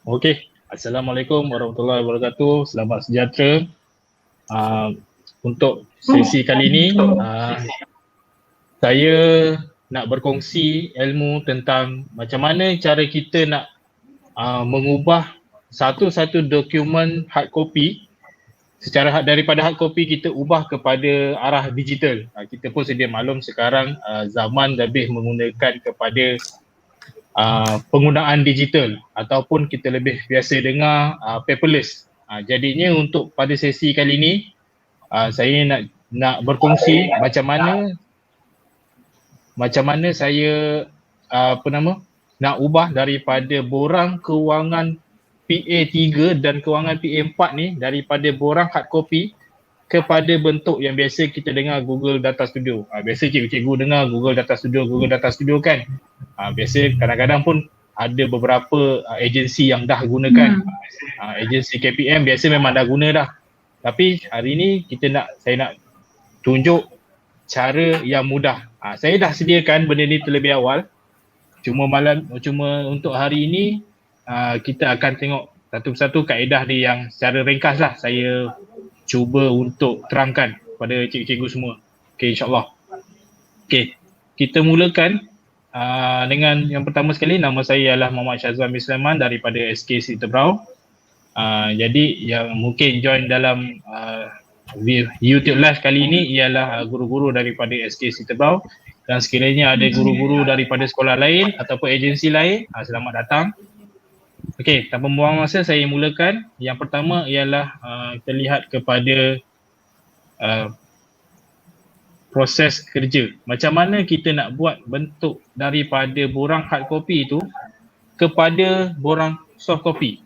Okey, Assalamualaikum warahmatullahi wabarakatuh. Selamat sejahtera. Untuk sesi kali ini, saya nak berkongsi ilmu tentang macam mana cara kita nak mengubah satu-satu dokumen hard copy daripada hard copy kita ubah kepada arah digital. Kita pun sedia maklum sekarang zaman lebih menggunakan kepada penggunaan digital ataupun kita lebih biasa dengar paperless. Jadinya untuk pada sesi kali ini saya nak berkongsi macam mana saya nak ubah daripada borang kewangan PA3 dan kewangan PA4 ni daripada borang hard copy kepada bentuk yang biasa kita dengar Google Data Studio. Biasa cikgu dengar Google Data Studio kan. Biasa kadang-kadang pun ada beberapa agensi yang dah gunakan. Agensi KPM biasa memang dah guna dah. Tapi hari ni saya nak tunjuk cara yang mudah. Saya dah sediakan benda ni terlebih awal. Cuma untuk hari ini kita akan tengok satu persatu kaedah dia yang secara ringkas lah saya cuba untuk terangkan kepada cikgu-cikgu semua. Okey, insyaAllah. Okey, kita mulakan dengan yang pertama sekali. Nama saya ialah Muhammad Syazwan bin Sulaiman daripada SK Sittebrau. Jadi yang mungkin join dalam YouTube live kali ini ialah guru-guru daripada SK Sittebrau, dan sekiranya ada guru-guru daripada sekolah lain ataupun agensi lain, selamat datang. Okey, tanpa membuang masa saya mulakan. Yang pertama ialah kita lihat kepada proses kerja. Macam mana kita nak buat bentuk daripada borang hard copy itu kepada borang soft copy.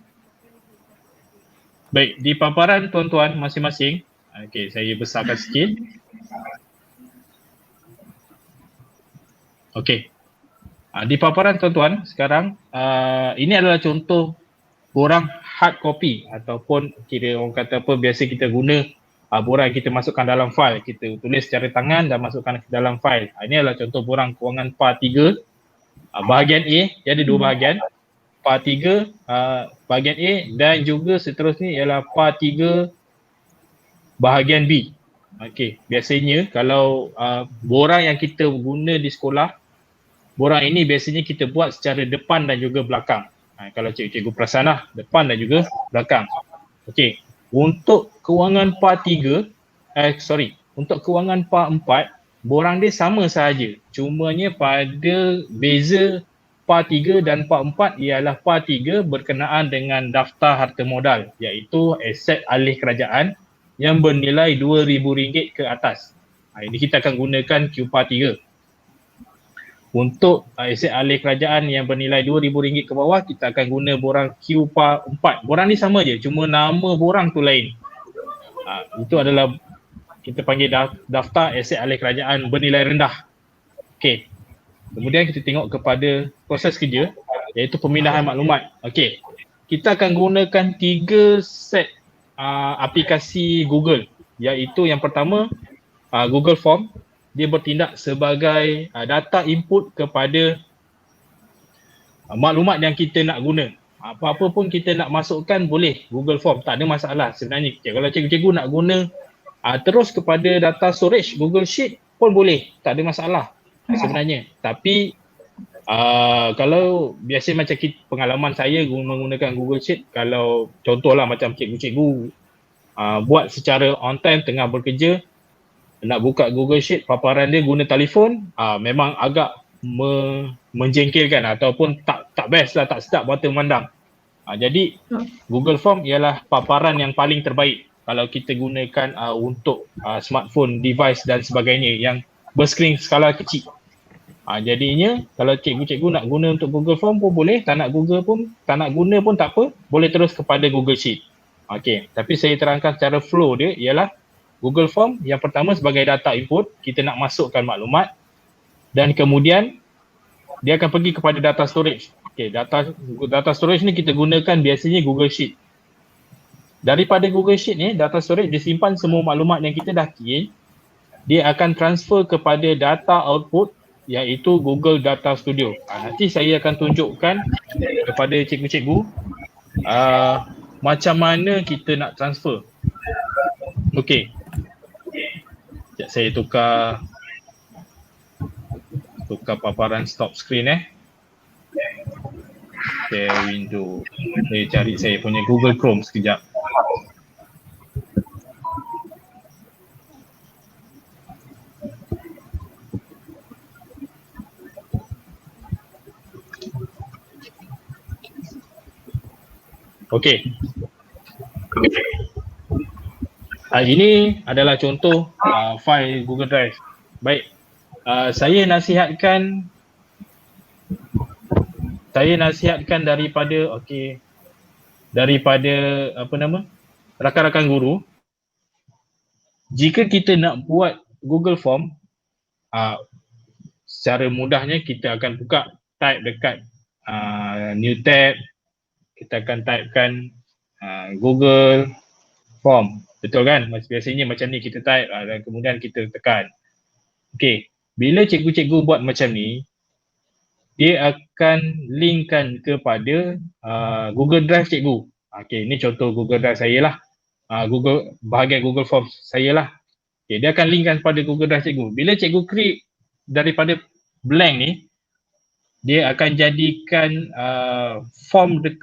Baik, di paparan tuan-tuan masing-masing. Okey, saya besarkan sikit. Okey. Di paparan tuan-tuan sekarang, ini adalah contoh borang hard copy ataupun kira orang kata apa, biasa kita guna borang kita masukkan dalam file, kita tulis secara tangan dan masukkan ke dalam file. Ini adalah contoh borang kewangan PAR 3. Bahagian A, dia ada dua bahagian. PAR 3 bahagian A dan juga seterusnya ialah PAR 3 bahagian B. Okey, biasanya kalau borang yang kita guna di sekolah, borang ini biasanya kita buat secara depan dan juga belakang. Kalau cikgu perasan lah, depan dan juga belakang. Okey, untuk kewangan PAR 3, untuk kewangan PAR 4, borang dia sama sahaja. Cumanya pada beza PAR 3 dan PAR 4 ialah PAR 3 berkenaan dengan daftar harta modal, iaitu aset alih kerajaan yang bernilai RM2,000 ke atas. Ini kita akan gunakan QPAR 3. Untuk aset alih kerajaan yang bernilai RM2,000 ke bawah, kita akan guna borang QPAR 4. Borang ni sama je, cuma nama borang tu lain. Itu adalah kita panggil daftar aset alih kerajaan bernilai rendah. Okey. Kemudian kita tengok kepada proses kerja, iaitu pemindahan maklumat. Okey. Kita akan gunakan 3 set aplikasi Google, iaitu yang pertama Google Form. Dia bertindak sebagai data input kepada maklumat yang kita nak guna. Apa-apa pun kita nak masukkan boleh Google Form, tak ada masalah sebenarnya. Kalau cikgu-cikgu nak guna terus kepada data storage Google Sheet pun boleh, tak ada masalah sebenarnya. Tapi kalau biasa macam pengalaman saya menggunakan Google Sheet, kalau contohlah macam cikgu-cikgu buat secara on time tengah bekerja, nak buka Google Sheet, paparan dia guna telefon, memang agak menjengkelkan ataupun tak best lah, tak sedap mata memandang. Jadi Google Form ialah paparan yang paling terbaik kalau kita gunakan untuk smartphone, device dan sebagainya yang berskrin skala kecil. Jadinya kalau cikgu-cikgu nak guna untuk Google Form pun boleh, tak nak guna pun tak apa, boleh terus kepada Google Sheet. Okey, tapi saya terangkan secara flow dia ialah Google Form yang pertama sebagai data input, kita nak masukkan maklumat, dan kemudian dia akan pergi kepada data storage. Okey, data storage ni kita gunakan biasanya Google Sheet. Daripada Google Sheet ni, data storage disimpan semua maklumat yang kita dah key. Dia akan transfer kepada data output, iaitu Google Data Studio. Nanti saya akan tunjukkan kepada cikgu-cikgu macam mana kita nak transfer. Okey. Sekejap saya tukar paparan stop screen share window. Saya cari saya punya Google Chrome sekejap. Okey. Ini adalah contoh file Google Drive. Baik. Saya nasihatkan daripada rakan-rakan guru, jika kita nak buat Google Form, secara mudahnya kita akan buka, type dekat new tab, kita akan typekan Google Form, betul kan? Biasanya macam ni kita type dan kemudian kita tekan. Okey, bila cikgu-cikgu buat macam ni, dia akan linkkan kepada Google Drive cikgu. Okey, ni contoh Google Drive saya lah. Bahagian Google Form saya lah. Okay, dia akan linkkan pada Google Drive cikgu. Bila cikgu create daripada blank ni, dia akan jadikan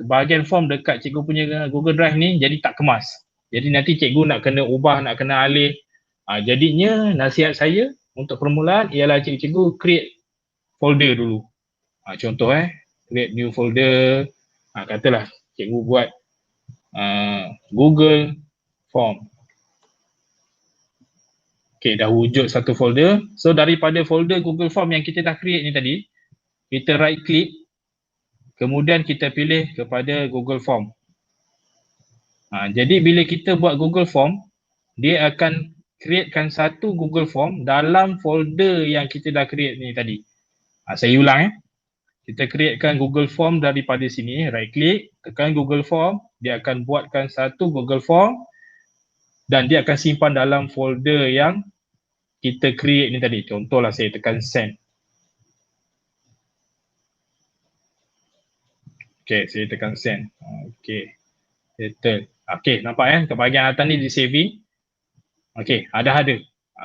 bahagian form dekat cikgu punya Google Drive ni jadi tak kemas. Jadi nanti cikgu nak kena ubah, nak kena alih. Jadinya nasihat saya untuk permulaan ialah cikgu create folder dulu. Contoh create new folder. Katalah cikgu buat Google Form. Okay, dah wujud satu folder. So daripada folder Google Form yang kita dah create ni tadi, kita right click, kemudian kita pilih kepada Google Form. Jadi bila kita buat Google Form, dia akan createkan satu Google Form dalam folder yang kita dah create ni tadi. Saya ulang Kita createkan Google Form daripada sini, right click, tekan Google Form, dia akan buatkan satu Google Form dan dia akan simpan dalam folder yang kita create ni tadi. Contohlah saya tekan send. Okay, saya tekan send. Okay, settle. Okay, nampak ke bahagian atas ni di saving. Okay, ada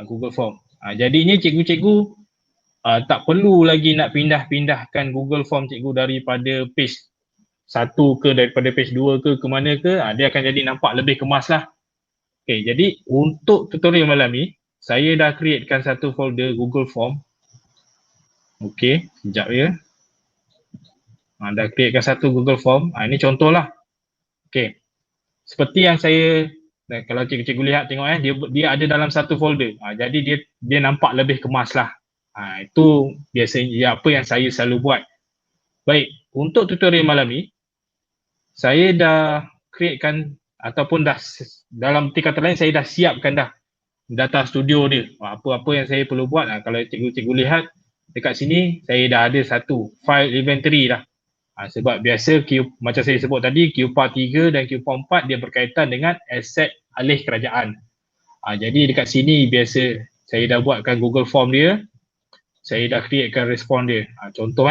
Google Form. Jadinya cikgu-cikgu tak perlu lagi nak pindah-pindahkan Google Form cikgu daripada page 1 ke daripada page 2 ke mana ke. Dia akan jadi nampak lebih kemas lah. Okay, jadi untuk tutorial malam ni, saya dah createkan satu folder Google Form. Okay, sekejap ya. Dah createkan satu Google Form. Ini contohlah. Okay, seperti yang saya, kalau cikgu-cikgu lihat tengok dia ada dalam satu folder. Jadi dia nampak lebih kemas lah. Itu biasanya apa yang saya selalu buat. Baik, untuk tutorial malam ni, saya dah createkan ataupun dah dalam tingkatan lain saya dah siapkan dah data studio dia. Apa-apa yang saya perlu buat, kalau cikgu-cikgu lihat dekat sini, saya dah ada satu file inventory dah. Sebab biasa macam saya sebut tadi, QPAR 3 dan QPAR 4 dia berkaitan dengan aset alih kerajaan. Jadi dekat sini biasa saya dah buatkan Google Form dia, saya dah createkan respon dia. Contoh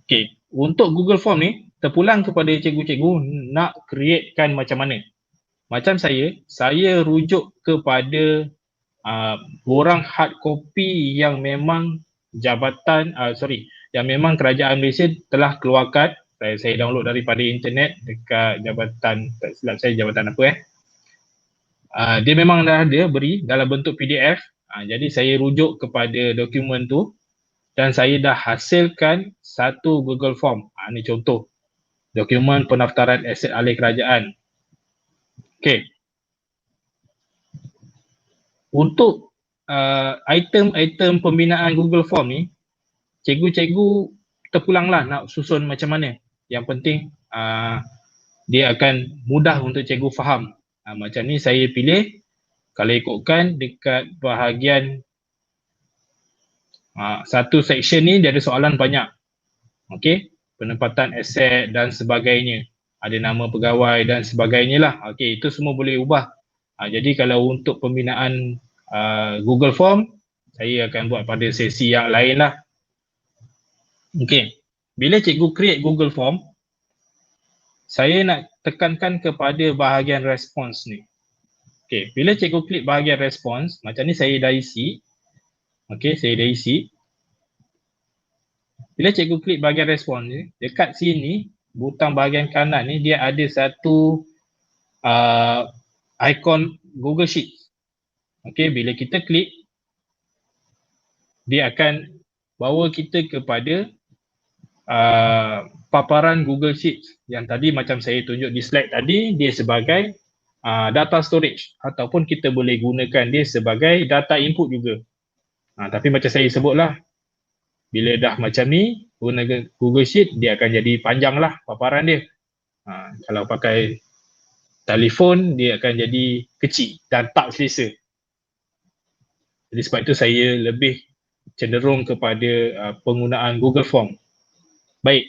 Okay, untuk Google Form ni, terpulang kepada cikgu-cikgu nak createkan macam mana. Macam saya rujuk kepada borang hard copy yang memang yang memang kerajaan Malaysia telah keluarkan. Saya download daripada internet dekat jabatan, tak silap saya jabatan apa dia memang dah ada beri dalam bentuk PDF. Jadi saya rujuk kepada dokumen tu dan saya dah hasilkan satu Google Form. Ini contoh dokumen pendaftaran aset alih kerajaan. Okay. Untuk item-item pembinaan Google Form ni, cikgu-cikgu terpulanglah nak susun macam mana. Yang penting dia akan mudah untuk cikgu faham. Macam ni saya pilih, kalau ikutkan dekat bahagian satu section ni dia ada soalan banyak. Okey, penempatan aset dan sebagainya. Ada nama pegawai dan sebagainya lah. Okey, itu semua boleh ubah. Jadi kalau untuk pembinaan Google Form, saya akan buat pada sesi yang lain lah. Okey, bila cikgu create Google Form, saya nak tekankan kepada bahagian response ni. Okey, bila cikgu klik bahagian response, macam ni saya dah isi. Okey, saya dah isi. Bila cikgu klik bahagian response ni, dekat sini, butang bahagian kanan ni, dia ada satu ikon Google Sheets. Okey, bila kita klik, dia akan bawa kita kepada paparan Google Sheets yang tadi macam saya tunjuk di slide tadi, dia sebagai data storage ataupun kita boleh gunakan dia sebagai data input juga. Tapi macam saya sebutlah, bila dah macam ni guna Google Sheet, dia akan jadi panjang lah paparan dia. Kalau pakai telefon, dia akan jadi kecil dan tak selesa. Jadi sebab itu saya lebih cenderung kepada penggunaan Google Form. Baik.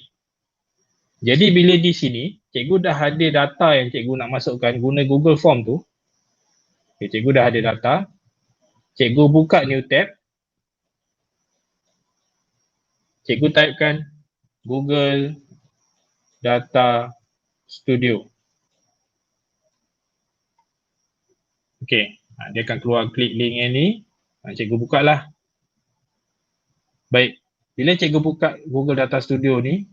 Jadi bila di sini, cikgu dah ada data yang cikgu nak masukkan guna Google Form tu. Okay, cikgu dah ada data. Cikgu buka new tab. Cikgu typekan Google Data Studio. Okey, dia akan keluar klik link yang ni. Cikgu buka lah. Baik, bila cikgu buka Google Data Studio ni,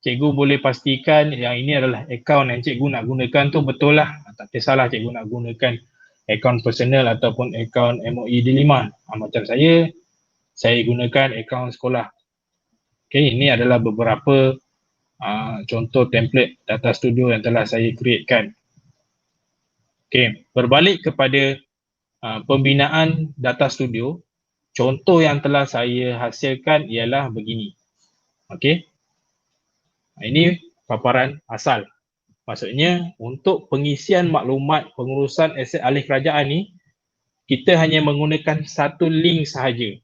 cikgu boleh pastikan yang ini adalah akaun yang cikgu nak gunakan tu betul lah. Tak kisahlah cikgu nak gunakan akaun personal ataupun akaun MOE Diliman. Macam saya gunakan akaun sekolah. Okay, ini adalah beberapa contoh template Data Studio yang telah saya createkan. Okay, berbalik kepada pembinaan Data Studio, contoh yang telah saya hasilkan ialah begini. Okay. Ini paparan asal. Maksudnya untuk pengisian maklumat pengurusan aset alih kerajaan ni, kita hanya menggunakan satu link sahaja.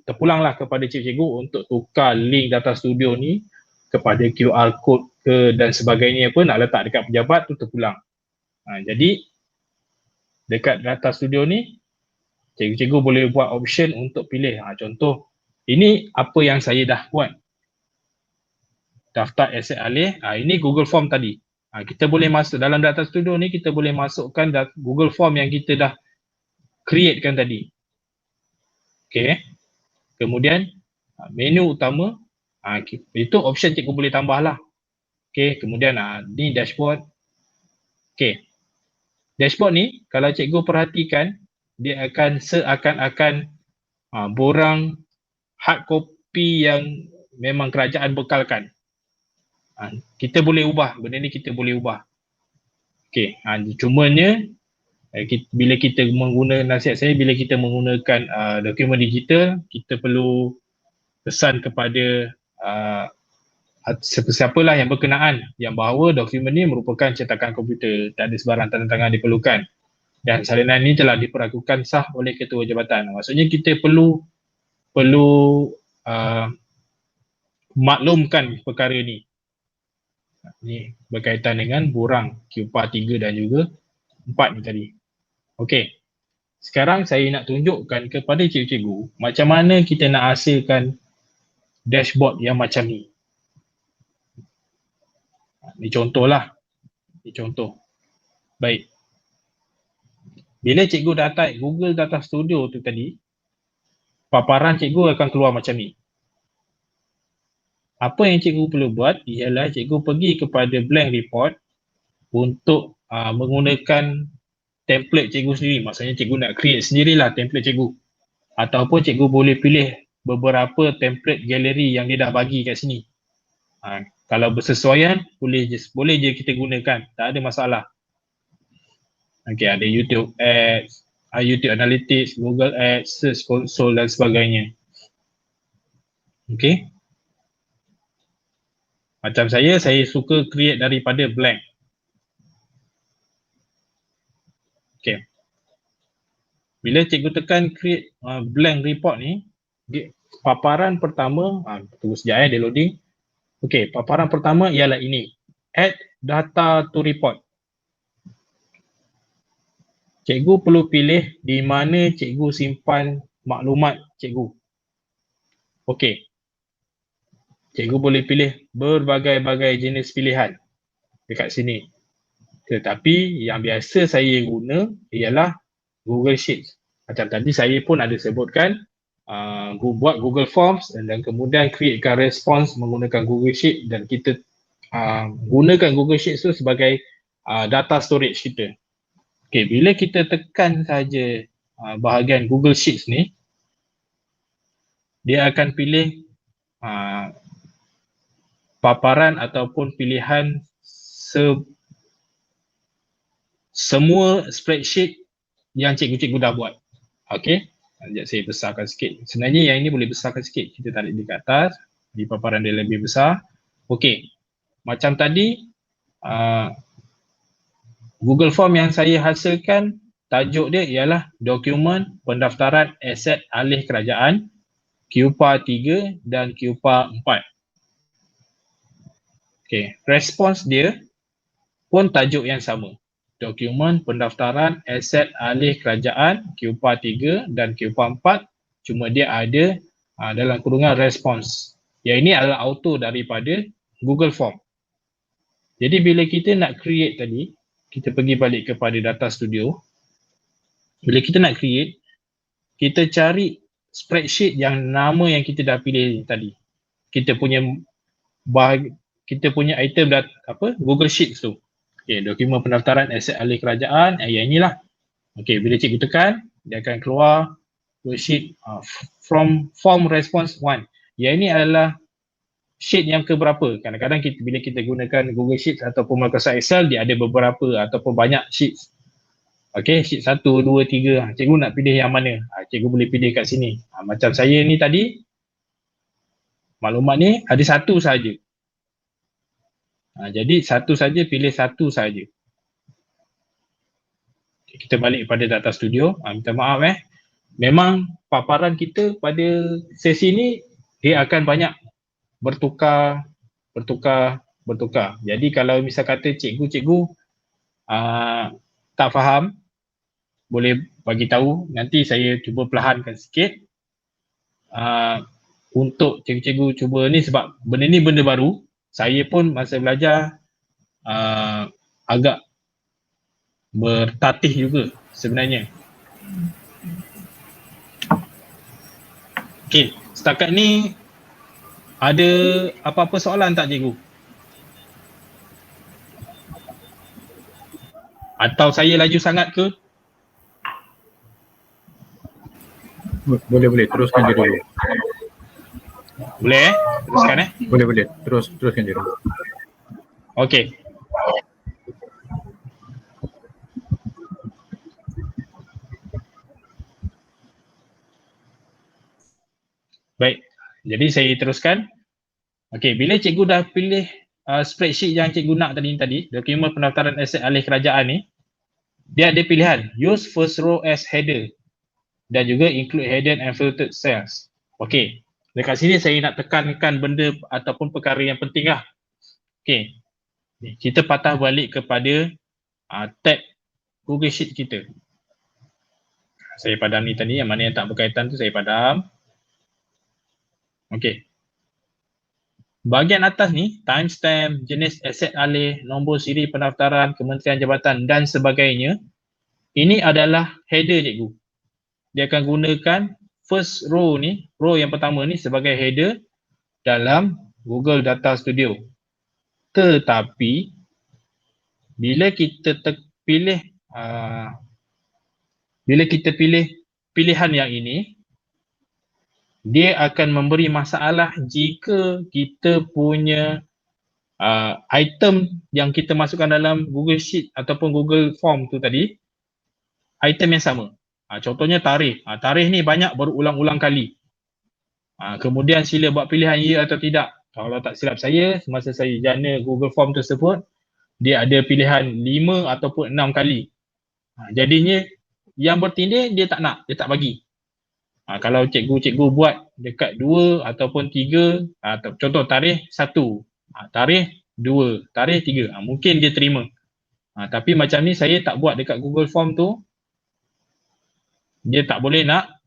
Terpulanglah kepada cikgu untuk tukar link Data Studio ni kepada QR code ke dan sebagainya pun nak letak dekat pejabat tu terpulang. Jadi dekat Data Studio ni, cikgu boleh buat option untuk pilih. Contoh, ini apa yang saya dah buat. Daftar aset alih, ini Google Form tadi. Kita boleh masuk dalam Data Studio ni, kita boleh masukkan Google Form yang kita dah createkan tadi. Okay. Kemudian menu utama, itu option cikgu boleh tambah lah. Okay. Kemudian ni dashboard. Okay. Dashboard ni kalau cikgu perhatikan, dia akan seakan-akan borang hard copy yang memang kerajaan bekalkan. Kita boleh ubah, benda ni kita boleh ubah. Okey, cumanya bila kita menggunakan, nasihat saya bila kita menggunakan dokumen digital, kita perlu pesan kepada siapa-siapalah yang berkenaan yang bahawa dokumen ni merupakan cetakan komputer, tak ada sebarang tanda tangan diperlukan. Dan salinan ini telah diperlakukan sah oleh ketua jabatan. Maksudnya kita perlu maklumkan perkara ni. Ni berkaitan dengan borang QPA 3 dan juga 4 ni tadi. Okey. Sekarang saya nak tunjukkan kepada cikgu-cikgu macam mana kita nak hasilkan dashboard yang macam ni. Ni contohlah. Ni contoh. Baik. Bila cikgu dah type Google Data Studio tu tadi, paparan cikgu akan keluar macam ni. Apa yang cikgu perlu buat ialah cikgu pergi kepada blank report untuk menggunakan template cikgu sendiri. Maksudnya cikgu nak create sendirilah template cikgu. Ataupun cikgu boleh pilih beberapa template galeri yang dia dah bagi kat sini. Kalau bersesuaian, boleh je kita gunakan. Tak ada masalah. Okay, ada YouTube Ads, YouTube Analytics, Google Ads, Search Console dan sebagainya. Okay. Macam saya suka create daripada blank. Okay. Bila cikgu tekan create blank report ni, paparan pertama, tunggu sekejap dia loading. Okay, paparan pertama ialah ini. Add data to report. Cikgu perlu pilih di mana cikgu simpan maklumat cikgu. Okay. Cikgu boleh pilih berbagai-bagai jenis pilihan. dekat sini. Tetapi yang biasa saya guna ialah Google Sheets. Macam tadi saya pun ada sebutkan buat Google Forms dan kemudian createkan response menggunakan Google Sheet dan kita gunakan Google Sheets tu sebagai data storage kita. Okay, bila kita tekan saja bahagian Google Sheets ni, dia akan pilih paparan ataupun pilihan semua spreadsheet yang cikgu-cikgu dah buat. Okey, sekejap saya besarkan sikit. Sebenarnya yang ini boleh besarkan sikit. Kita tarik di atas, di paparan dia lebih besar. Okey, macam tadi Google Form yang saya hasilkan, tajuk dia ialah Dokumen Pendaftaran Aset Alih Kerajaan QPA 3 dan QPA 4. Okey, respons dia pun tajuk yang sama. Dokumen Pendaftaran Aset Alih Kerajaan QPA 3 dan QPA 4, cuma dia ada dalam kurungan respons. Yang ini adalah auto daripada Google Form. Jadi bila kita nak create tadi, kita pergi balik kepada Data Studio. Bila kita nak create, kita cari spreadsheet yang nama yang kita dah pilih tadi. Kita punya item Google Sheets tu. Okey, dokumen pendaftaran aset alih kerajaan, yang inilah. Okey, bila cikgu tekan, dia akan keluar sheet from form response 1. Yang ini adalah sheet yang keberapa. Kadang-kadang bila kita gunakan Google Sheets ataupun Microsoft Excel, dia ada beberapa ataupun banyak sheets. Okey, sheet 1, 2, 3. Cikgu nak pilih yang mana? Cikgu boleh pilih kat sini. Macam saya ni tadi, maklumat ni ada satu saja. Jadi satu saja, pilih satu saja. Kita balik pada Data Studio. Minta maaf memang paparan kita pada sesi ni dia akan banyak bertukar. Jadi kalau misal kata cikgu tak faham, boleh bagi tahu, nanti saya cuba perlahankan sikit. Untuk cikgu-cikgu cuba ni sebab benda ni benda baru. Saya pun masa belajar agak bertatih juga sebenarnya. Okey, setakat ni ada apa-apa soalan tak cikgu? Atau saya laju sangat ke? Boleh, teruskan je dulu. Boleh teruskan Boleh, teruskan je dulu. Okey. Baik, jadi saya teruskan. Okey, bila cikgu dah pilih spreadsheet yang cikgu nak tadi, dokumen pendaftaran aset alih kerajaan ni, dia ada pilihan use first row as header dan juga include header and filtered cells. Okey, dekat sini saya nak tekankan benda ataupun perkara yang penting lah. Okey, kita patah balik kepada tab Google Sheet kita. Saya padam ni tadi, yang mana yang tak berkaitan tu saya padam. Okey. Bahagian atas ni, timestamp, jenis aset alih, nombor siri pendaftaran, kementerian jabatan dan sebagainya. Ini adalah header cikgu. Dia akan gunakan first row ni, row yang pertama ni sebagai header dalam Google Data Studio. Tetapi bila kita pilih pilihan yang ini, dia akan memberi masalah jika kita punya item yang kita masukkan dalam Google Sheet ataupun Google Form tu tadi, item yang sama. Contohnya tarikh. Tarikh ni banyak berulang-ulang kali. Kemudian sila buat pilihan ya atau tidak. Kalau tak silap saya, semasa saya jana Google Form tersebut, dia ada pilihan 5 ataupun 6 kali. Jadinya yang bertindih dia tak nak, dia tak bagi. Kalau cikgu buat dekat 2 ataupun 3, contoh tarikh 1, tarikh 2, tarikh 3, mungkin dia terima. Tapi macam ni saya tak buat dekat Google Form tu, dia tak boleh nak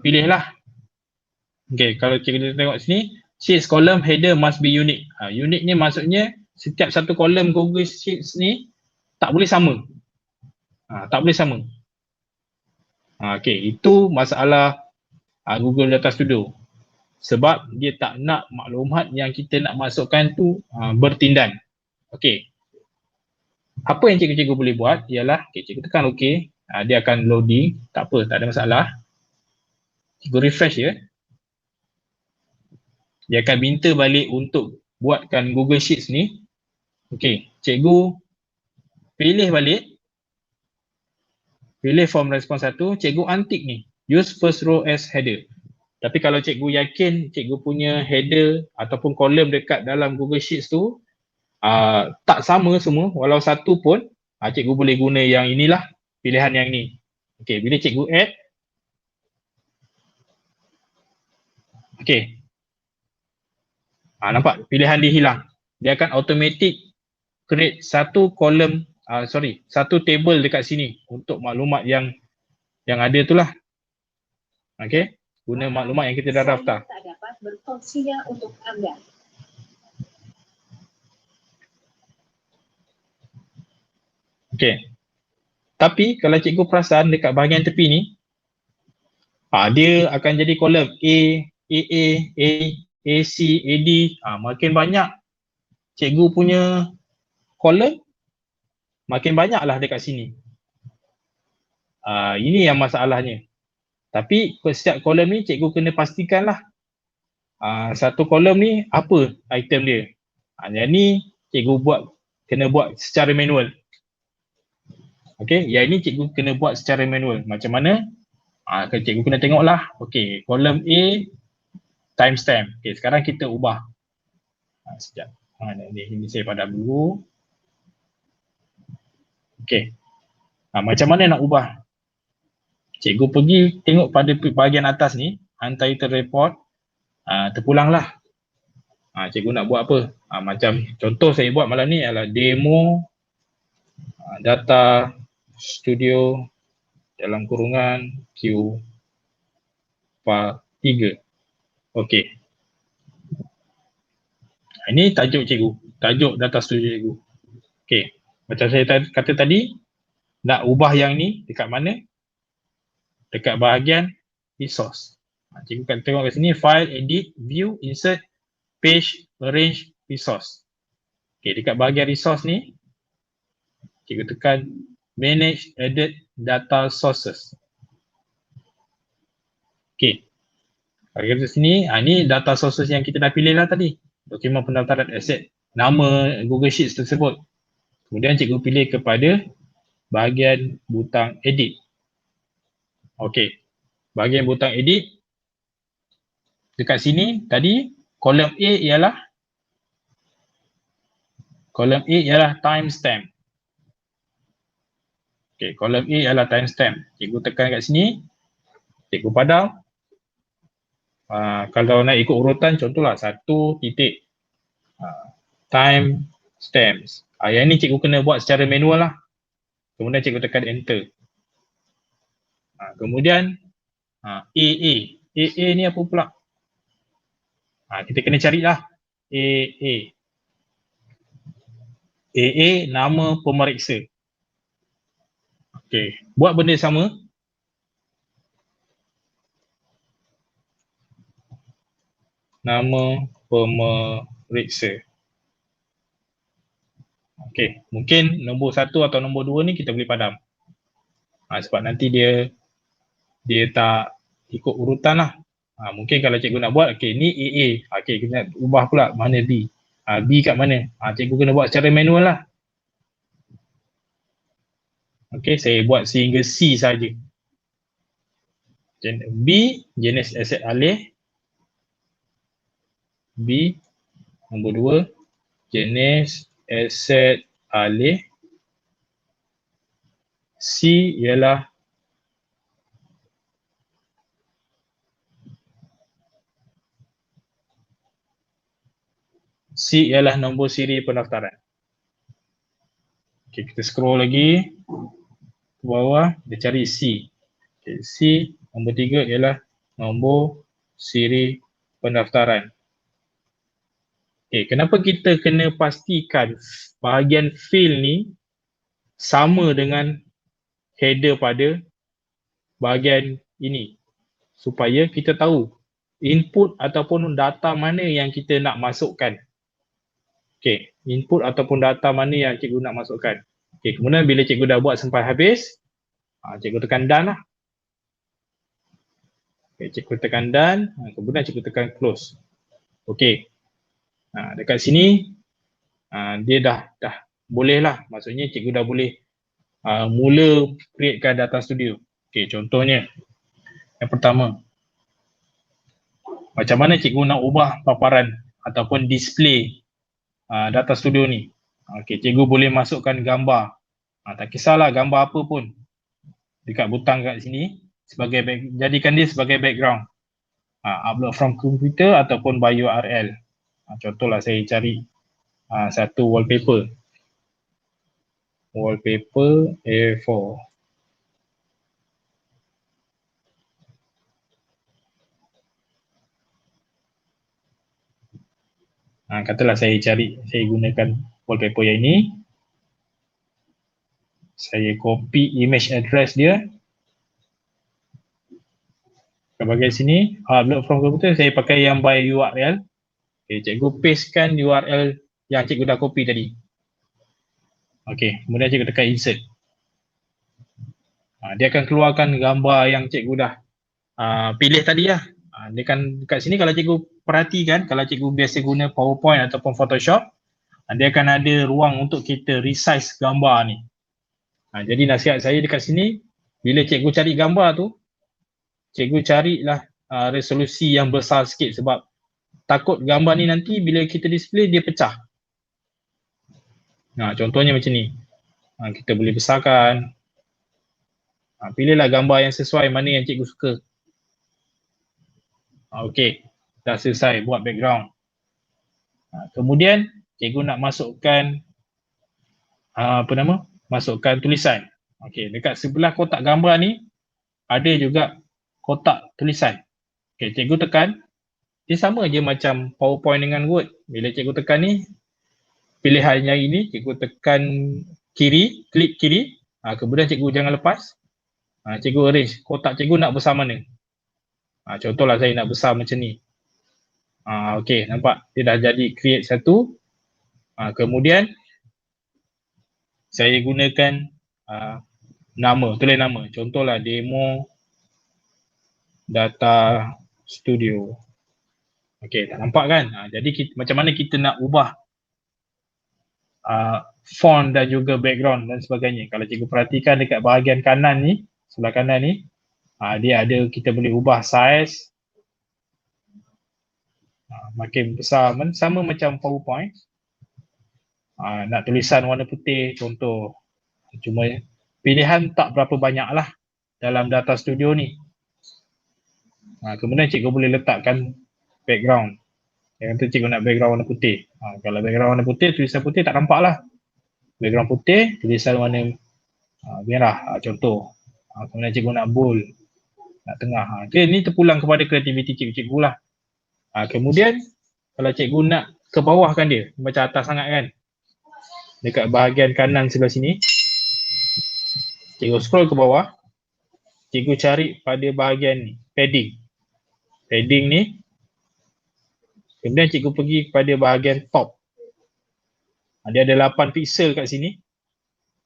pilih lah. Okay, kalau cikgu tengok sini, sheets column header must be unique. Unique ni maksudnya setiap satu kolom Google Sheets ni tak boleh sama. Tak boleh sama. Okey, itu masalah Google Data Studio. Sebab dia tak nak maklumat yang kita nak masukkan tu bertindan. Okey. Apa yang cikgu-cikgu boleh buat ialah cikgu tekan OK, dia akan loading, tak apa, tak ada masalah. Cikgu refresh je. Dia akan minta balik untuk buatkan Google Sheets ni. Okey, cikgu pilih balik. Pilih form respons 1, cikgu untick ni. Use first row as header. Tapi kalau cikgu yakin cikgu punya header ataupun kolom dekat dalam Google Sheets tu tak sama semua, walau satu pun, cikgu boleh guna yang inilah, pilihan yang ni. Okey, bila cikgu add, okey. Nampak pilihan dia hilang. Dia akan automatic create satu kolom, satu table dekat sini untuk maklumat yang ada tu lah. Okey, guna maklumat yang kita dah daftar. Tak dapat berfungsinya untuk Anda. Okey. Tapi kalau cikgu perasan dekat bahagian tepi ni, dia akan jadi kolom A, AA, AC, AD. Makin banyak cikgu punya kolom, makin banyaklah dekat sini. Ini yang masalahnya. Tapi setiap kolom ni cikgu kena pastikanlah satu kolom ni apa item dia. Yang ni cikgu kena buat secara manual. Okey, yang ni cikgu kena buat secara manual. Macam mana? Cikgu kena tengoklah. Okey, kolom A timestamp. Okey, sekarang kita ubah. Sekejap. Ini saya padam dulu. Okey. Macam mana nak ubah? Cikgu pergi tengok pada bahagian atas ni, untitled report. Terpulanglah. Cikgu nak buat apa? Macam contoh saya buat malam ni adalah demo data studio dalam kurungan Q file 3. Okey. Ini tajuk cikgu, tajuk data studio cikgu. Okey. Macam saya kata tadi, nak ubah yang ni dekat mana? Dekat bahagian resource. Cikgu akan tengok kat sini, file, edit, view, insert, page, arrange, resource. Okey, dekat bahagian resource ni, cikgu tekan manage, edit, data sources. Okey. Kalau kita sini, ni data sources yang kita dah pilih lah tadi. Dokumen pendaftaran aset, nama Google Sheets tersebut. Kemudian cikgu pilih kepada bahagian butang edit. Okey. Bahagian butang edit. Dekat sini tadi kolom A ialah timestamp. Okey, kolom A ialah timestamp. Cikgu tekan kat sini. Cikgu padam. Kalau nak ikut urutan, contohlah 1 titik time stamps. Yang ni cikgu kena buat secara manual lah. Kemudian cikgu tekan enter. Kemudian AA. AA ni apa pula? Kita kena carilah AA. AA nama pemeriksa. Okey, buat benda sama. Nama pemeriksa. Okey, mungkin nombor 1 atau nombor 2 ni kita boleh padam. Sebab nanti dia tak ikut urutan lah. Mungkin kalau cikgu nak buat, okey ni AA. Okey, kita nak ubah pula mana B. B kat mana? Cikgu kena buat secara manual lah. Okey, saya buat sehingga C saja. B, jenis aset alih. B, nombor 2, jenis aset alih. C ialah nombor siri pendaftaran. Okay, kita scroll lagi ke bawah, dia cari C. Okay, C, nombor 3 ialah nombor siri pendaftaran. Okay, kenapa kita kena pastikan bahagian fill ni sama dengan header pada bahagian ini supaya kita tahu input ataupun data mana yang kita nak masukkan. Okay, input ataupun data mana yang cikgu nak masukkan. Okay, kemudian bila cikgu dah buat sampai habis, cikgu tekan done lah. Okay, cikgu tekan done, kemudian cikgu tekan close. Okay, dekat sini dia dah boleh lah. Maksudnya cikgu dah boleh mula createkan data studio. Okay, contohnya yang pertama, macam mana cikgu nak ubah paparan ataupun display data studio ni. Okay, cikgu boleh masukkan gambar. Tak kisahlah gambar apa pun. Dekat butang kat sini, jadikan dia sebagai background. Upload from computer ataupun by URL. Contohlah saya cari satu wallpaper. Wallpaper A4. Katalah saya gunakan wallpaper yang ini. Saya copy image address dia. Ke bahagian sini, upload from computer, saya pakai yang by URL. Okay, cikgu pastekan URL yang cikgu dah copy tadi. Okay, kemudian cikgu tekan insert. Dia akan keluarkan gambar yang cikgu dah pilih tadi lah. Dia kan dekat sini kalau cikgu perhatikan, kalau cikgu biasa guna PowerPoint ataupun Photoshop, dia akan ada ruang untuk kita resize gambar ni. Jadi nasihat saya dekat sini, bila cikgu cari gambar tu, cikgu carilah resolusi yang besar sikit sebab takut gambar ni nanti bila kita display dia pecah. Contohnya macam ni. Kita boleh besarkan. Pilihlah gambar yang sesuai mana yang cikgu suka. Okey, dah selesai buat background. Kemudian cikgu nak masukkan masukkan tulisan. Okey, dekat sebelah kotak gambar ni ada juga kotak tulisan. Okey, cikgu tekan. Dia sama je macam PowerPoint dengan Word. Bila cikgu tekan ni, pilihan yang ini, cikgu tekan kiri, klik kiri. Kemudian cikgu jangan lepas. Cikgu arrange kotak cikgu nak besar mana. Contohlah saya nak besar macam ni. Okey, nampak? Dia dah jadi create satu. Kemudian saya gunakan nama, tulis nama. Contohlah demo data studio. Okey, tak nampak kan? Jadi macam mana kita nak ubah font dan juga background dan sebagainya. Kalau cikgu perhatikan dekat bahagian kanan ni, sebelah kanan ni, dia ada, kita boleh ubah size. Makin besar, sama macam PowerPoint. Nak tulisan warna putih, contoh. Cuma pilihan tak berapa banyak lah dalam data studio ni. Kemudian cikgu boleh letakkan background. Yang tu cikgu nak background warna putih. Kalau background warna putih, tulisan putih tak nampak lah. Background putih, tulisan warna merah, contoh. Kemudian cikgu nak bold, nak tengah. Okay, ni terpulang kepada kreativiti cikgu-cikgu lah. Kemudian kalau cikgu nak ke bawahkan dia, macam atas sangat kan. Dekat bahagian kanan sebelah sini, cikgu scroll ke bawah. Cikgu cari pada bahagian ni, padding. Padding ni. Kemudian cikgu pergi kepada bahagian top. Dia ada 8 pixel kat sini.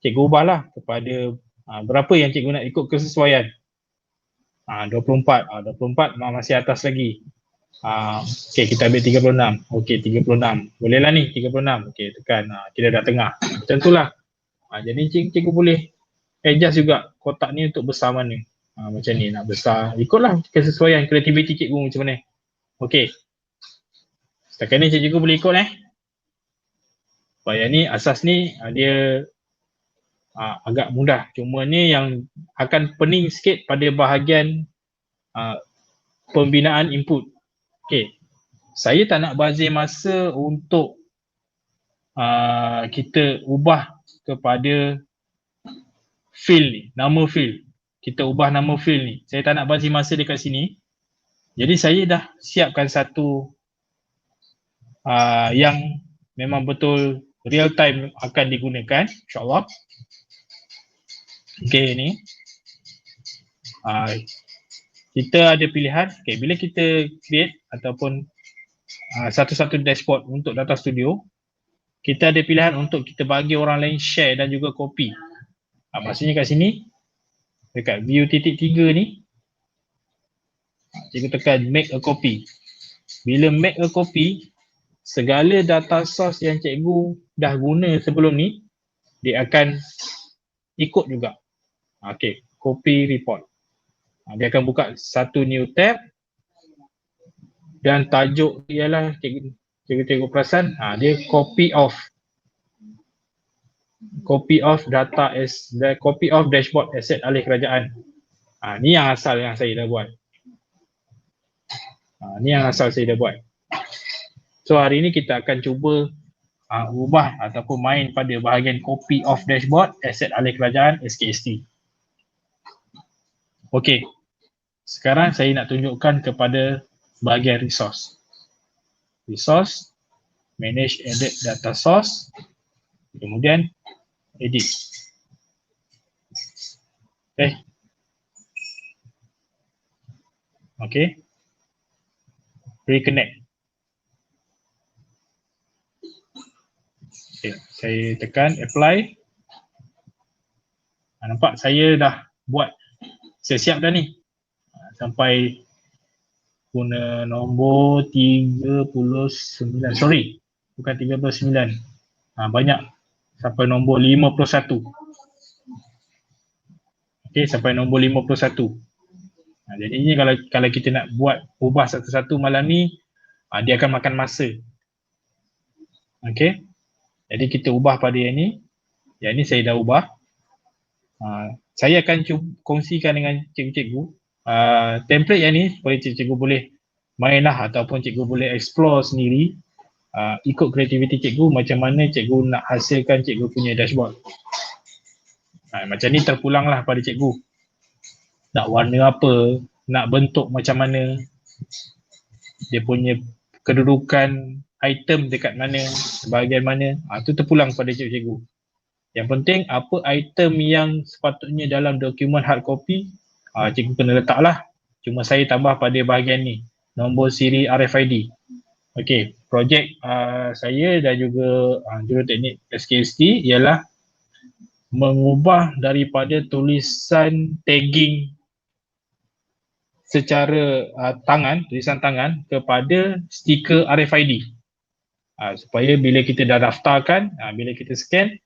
Cikgu ubahlah kepada berapa yang cikgu nak ikut kesesuaian. 24. 24 masih atas lagi. Okay, kita ambil 36. Okay, 36. Boleh lah ni, 36. Okay, tekan. Kita dah tengah. Macam tu lah. Jadi cikgu boleh adjust juga kotak ni untuk besar mana. Macam ni, nak besar. Ikutlah kesesuaian kreativiti cikgu macam mana. Okay. Setakat ni cikgu boleh ikut Supaya ni, asas ni dia agak mudah. Cuma ni yang akan pening sikit pada bahagian pembinaan input. Okay. Saya tak nak bazir masa untuk kita ubah kepada field ni, nama field. Kita ubah nama field ni. Saya tak nak bazir masa dekat sini. Jadi saya dah siapkan satu yang memang betul real time akan digunakan, insyaAllah. Okay, ni kita ada pilihan. Okay, bila kita create ataupun satu-satu dashboard untuk Data Studio, kita ada pilihan untuk kita bagi orang lain share dan juga copy. Maksudnya kat sini, dekat view titik 3 ni, cikgu tekan make a copy. Bila make a copy, segala data source yang cikgu dah guna sebelum ni, dia akan ikut juga. Okay, copy report. Dia akan buka satu new tab dan tajuk ialah cikgu perasan, dia copy of data copy of dashboard aset alih kerajaan. Ni yang asal yang saya dah buat. Ni yang asal saya dah buat. So hari ni kita akan cuba ubah ataupun main pada bahagian copy of dashboard aset alih kerajaan SKST. Okey. Sekarang saya nak tunjukkan kepada bahagian resource. Resource, manage edit data source, kemudian edit. Okay. Reconnect. Okay, saya tekan apply. Nampak saya dah buat, saya siap dah ni. Sampai guna nombor 39, sorry, bukan 39. Banyak, sampai nombor 51. Okay, sampai nombor 51. Jadi kalau kita nak buat ubah satu-satu malam ni, dia akan makan masa. Okay, jadi kita ubah pada yang ni. Yang ni saya dah ubah. Saya akan kongsikan dengan cikgu-cikgu template yang ni supaya cikgu boleh mainlah ataupun cikgu boleh explore sendiri, ikut kreativiti cikgu macam mana cikgu nak hasilkan cikgu punya dashboard. Macam ni terpulanglah pada cikgu. Nak warna apa, nak bentuk macam mana, dia punya kedudukan item dekat mana, bahagian mana, tu terpulang pada cikgu-cikgu. Yang penting apa item yang sepatutnya dalam dokumen hard copy, cikgu kena letaklah. Cuma saya tambah pada bahagian ni, nombor siri RFID. Okey, projek saya dan juga juruteknik SKST ialah mengubah daripada tulisan tagging secara tulisan tangan kepada stiker RFID. Supaya bila kita dah daftarkan, bila kita scan,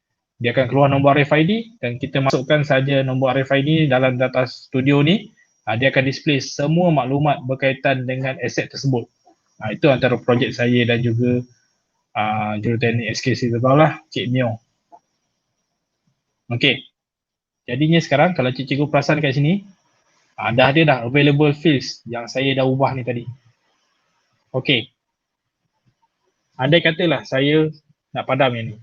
dia akan keluar nombor RFID dan kita masukkan saja nombor RFID dalam Data Studio ni, dia akan display semua maklumat berkaitan dengan aset tersebut. Itu antara projek saya dan juga juruteknik SKC tu lah, Cik Mio. Okey. Jadinya sekarang kalau cikgu perasan kat sini, dah ada dah available fields yang saya dah ubah ni tadi. Okey. Andai katalah saya nak padam yang ni.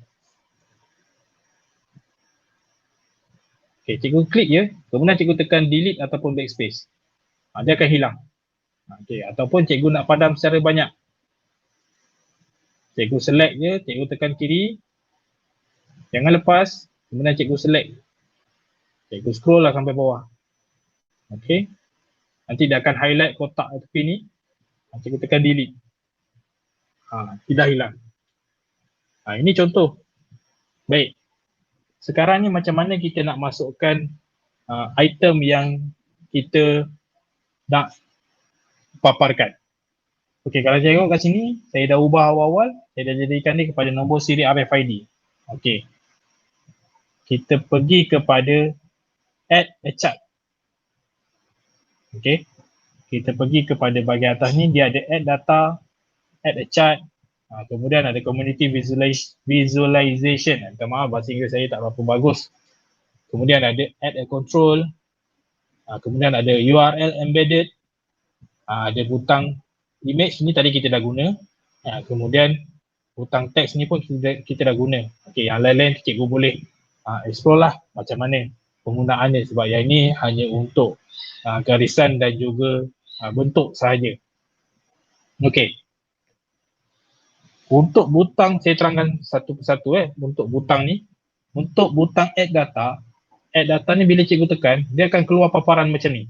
Okey, cikgu klik je, kemudian cikgu tekan delete ataupun backspace. Dia akan hilang. Okey, ataupun cikgu nak padam secara banyak. Cikgu select je, cikgu tekan kiri. Jangan lepas, kemudian cikgu select. Cikgu scroll lah sampai bawah. Okey. Nanti dia akan highlight kotak tepi ni. Cikgu tekan delete. Tidak hilang. Ini contoh. Baik. Sekarang ni macam mana kita nak masukkan item yang kita nak paparkan. Okey, kalau saya tengok kat sini, saya dah ubah awal-awal, saya dah jadikan ni kepada nombor siri RFID. Okey. Kita pergi kepada add a chart. Okey. Kita pergi kepada bahagian atas ni, dia ada add data, add a chart, kemudian ada community visualization. Minta maaf bahasa Inggeris saya tak berapa bagus. Kemudian ada add a control, kemudian ada URL embedded, ada butang image ni tadi kita dah guna, kemudian butang teks ni pun kita dah guna. Okey, yang lain-lain cikgu boleh explore lah macam mana penggunaannya, sebab yang ini hanya untuk garisan dan juga bentuk sahaja. Okey. Untuk butang, saya terangkan satu persatu untuk butang ni. Untuk butang add data ni bila cikgu tekan, dia akan keluar paparan macam ni.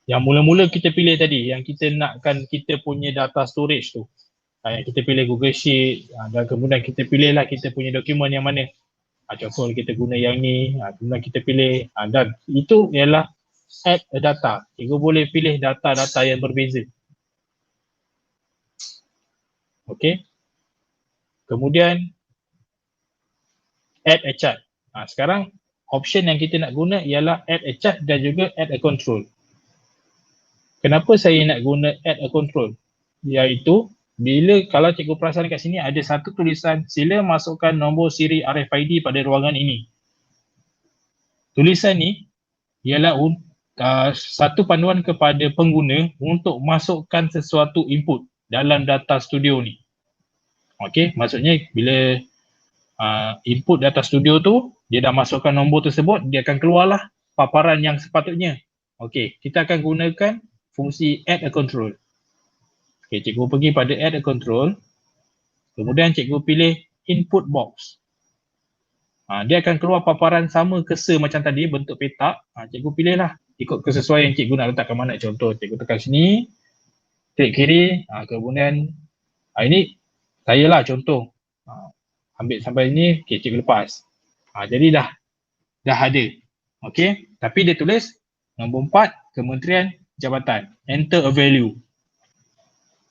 Yang mula-mula kita pilih tadi, yang kita nakkan kita punya data storage tu. Yang kita pilih Google Sheet, dan kemudian kita pilih lah kita punya dokumen yang mana. Contoh kita guna yang ni, kemudian kita pilih, dan itu ialah add a data. Cikgu boleh pilih data-data yang berbeza. Okey. Kemudian add a chart. Sekarang option yang kita nak guna ialah add a chart dan juga add a control. Kenapa saya nak guna add a control? Iaitu bila kalau cikgu perasan kat sini ada satu tulisan sila masukkan nombor siri RFID pada ruangan ini. Tulisan ni ialah satu panduan kepada pengguna untuk masukkan sesuatu input dalam data studio ni. Okey, maksudnya bila input data studio tu, dia dah masukkan nombor tersebut, dia akan keluarlah paparan yang sepatutnya. Okey, kita akan gunakan fungsi add a control. Okey, cikgu pergi pada add a control, kemudian cikgu pilih input box. Dia akan keluar paparan sama kesa macam tadi, bentuk petak. Cikgu pilihlah ikut kesesuaian cikgu nak letakkan mana. Contoh, cikgu tekan sini, klik kiri, kemudian ini saya lah contoh. Ambil sampai ni, okay, cikgu lepas. Jadi dah ada. Okey, tapi dia tulis nombor 4, Kementerian Jabatan. Enter a value.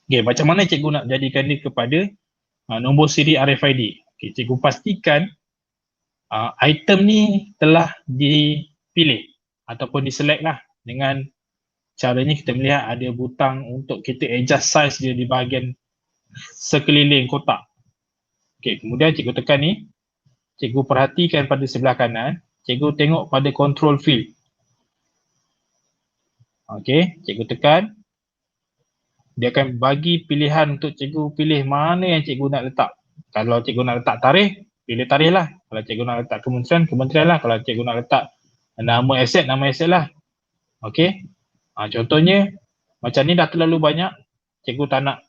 Okey, macam mana cikgu nak jadikan ni kepada nombor siri RFID? Okey, cikgu pastikan item ni telah dipilih ataupun diselect lah. Dengan caranya kita melihat ada butang untuk kita adjust size dia di bahagian sekeliling kotak. Okey, kemudian cikgu tekan ni, cikgu perhatikan pada sebelah kanan, cikgu tengok pada control field. Okey, cikgu tekan, dia akan bagi pilihan untuk cikgu pilih mana yang cikgu nak letak. Kalau cikgu nak letak tarikh, pilih tarikh lah. Kalau cikgu nak letak kementerian lah. Kalau cikgu nak letak nama aset lah. Okey, contohnya macam ni dah terlalu banyak, cikgu tak nak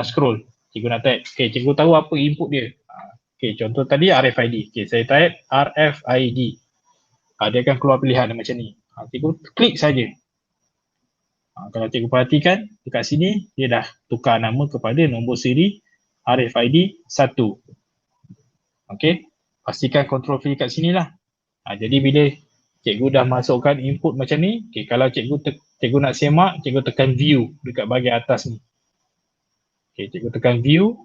scroll. Cikgu nak type, okay, cikgu tahu apa input dia. Okay, contoh tadi RFID. Okay, saya type RFID. Dia akan keluar pilihan macam ni. Cikgu klik saja. Kalau cikgu perhatikan, dekat sini dia dah tukar nama kepada nombor siri RFID 1. Okay, pastikan control field kat sini lah. Jadi bila cikgu dah masukkan input macam ni, okay, kalau cikgu nak semak, cikgu tekan view dekat bahagian atas ni. Okay, cikgu tekan view.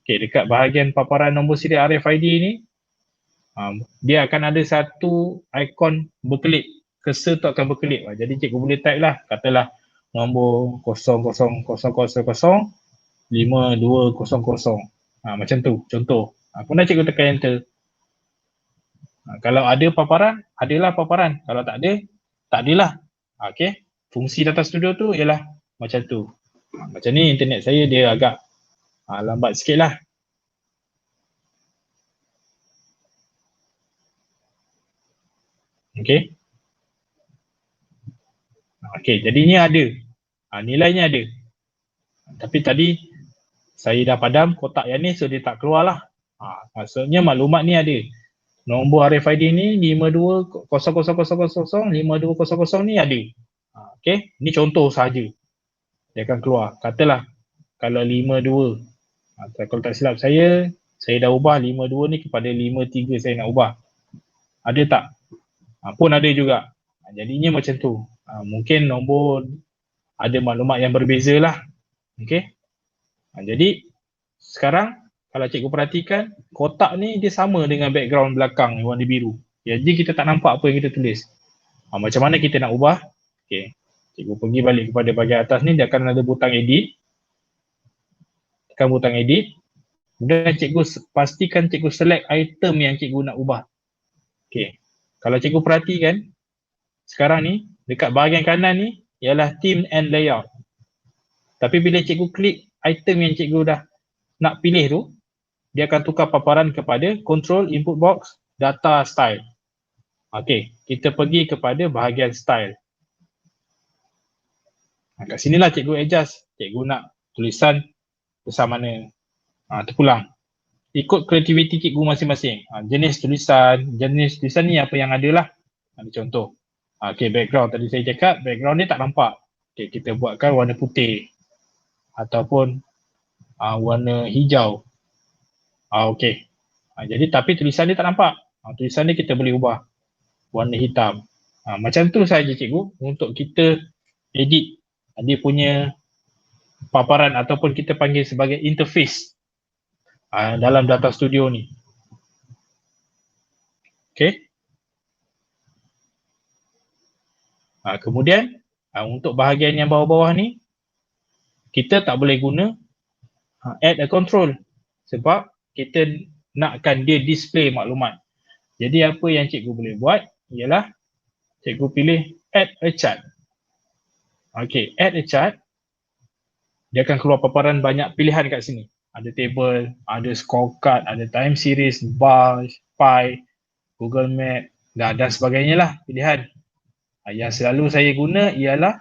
Okay, dekat bahagian paparan nombor siri RFID ni, dia akan ada satu ikon berkelip. Cursor tu akan berkelip. Jadi cikgu boleh type lah, katalah nombor 00005200. Macam tu, contoh. Kemudian cikgu tekan enter. Kalau ada paparan, adalah paparan. Kalau tak ada, tak adalah. Okay, fungsi data studio tu ialah macam tu. Macam ni internet saya dia agak lambat sikit lah. Okay. Okay, jadinya ada. Nilainya ada. Tapi tadi saya dah padam kotak yang ni, so dia tak keluar lah. Maksudnya maklumat ni ada. Nombor RFID ni 5200005200 ni ada. Okay, ni contoh sahaja. Dia akan keluar. Katalah kalau 52. Kalau tak silap saya dah ubah 52 ni kepada 53 saya nak ubah. Ada tak? Pun ada juga. Jadinya macam tu. Mungkin nombor ada maklumat yang berbeza lah. Okay. Jadi sekarang kalau cikgu perhatikan, kotak ni dia sama dengan background belakang warna biru. Jadi kita tak nampak apa yang kita tulis. Macam mana kita nak ubah? Okay. Cikgu pergi balik kepada bahagian atas ni, dia akan ada butang edit. Tekan butang edit. Kemudian cikgu pastikan cikgu select item yang cikgu nak ubah. Okay. Kalau cikgu perhatikan, sekarang ni dekat bahagian kanan ni ialah theme and layout. Tapi bila cikgu klik item yang cikgu dah nak pilih tu, dia akan tukar paparan kepada control input box data style. Okey, kita pergi kepada bahagian style. Kat sinilah cikgu adjust. Cikgu nak tulisan besar mana. Terpulang. Ikut kreativiti cikgu masing-masing. Jenis tulisan ni apa yang ada lah. Ada contoh. Okay, background tadi saya cakap, background ni tak nampak. Okay, kita buatkan warna putih ataupun warna hijau. Okay. Jadi tapi tulisan ni tak nampak. Tulisan ni kita boleh ubah warna hitam. Macam tu saja cikgu untuk kita edit dia punya paparan ataupun kita panggil sebagai interface dalam Data Studio ni. Okay. Kemudian untuk bahagian yang bawah-bawah ni kita tak boleh guna add a control sebab kita nakkan dia display maklumat. Jadi apa yang cikgu boleh buat ialah cikgu pilih add a chart. Okay, add a chart. Dia akan keluar paparan banyak pilihan kat sini. Ada table, ada scorecard, ada time series, bar, pie, Google Map dan sebagainya lah pilihan. Yang selalu saya guna ialah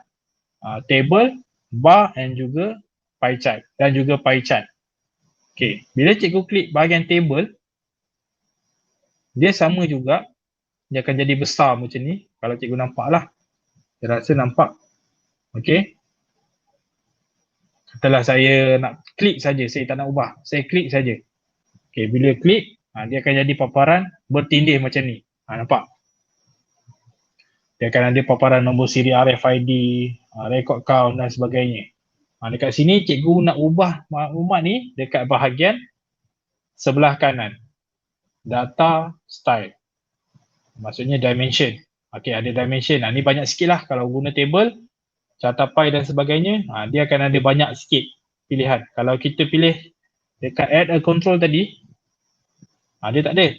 table, bar dan juga pie chart dan juga pie chart. Okay, bila cikgu klik bahagian table, dia sama juga, dia akan jadi besar macam ni. Kalau cikgu nampak lah, saya rasa nampak. Okay. Setelah saya nak klik saja, saya tak nak ubah, saya klik saja. Okay, bila klik, dia akan jadi paparan bertindih macam ni. Nampak? Dia akan ada paparan nombor siri RFID, record count dan sebagainya. Dekat sini cikgu nak ubah maklumat ni dekat bahagian sebelah kanan. Data style. Maksudnya dimension. Okay, ada dimension. Ni banyak sikit lah kalau guna table, carta pie dan sebagainya. Dia akan ada banyak sikit pilihan. Kalau kita pilih dekat add a control tadi, dia tak ada.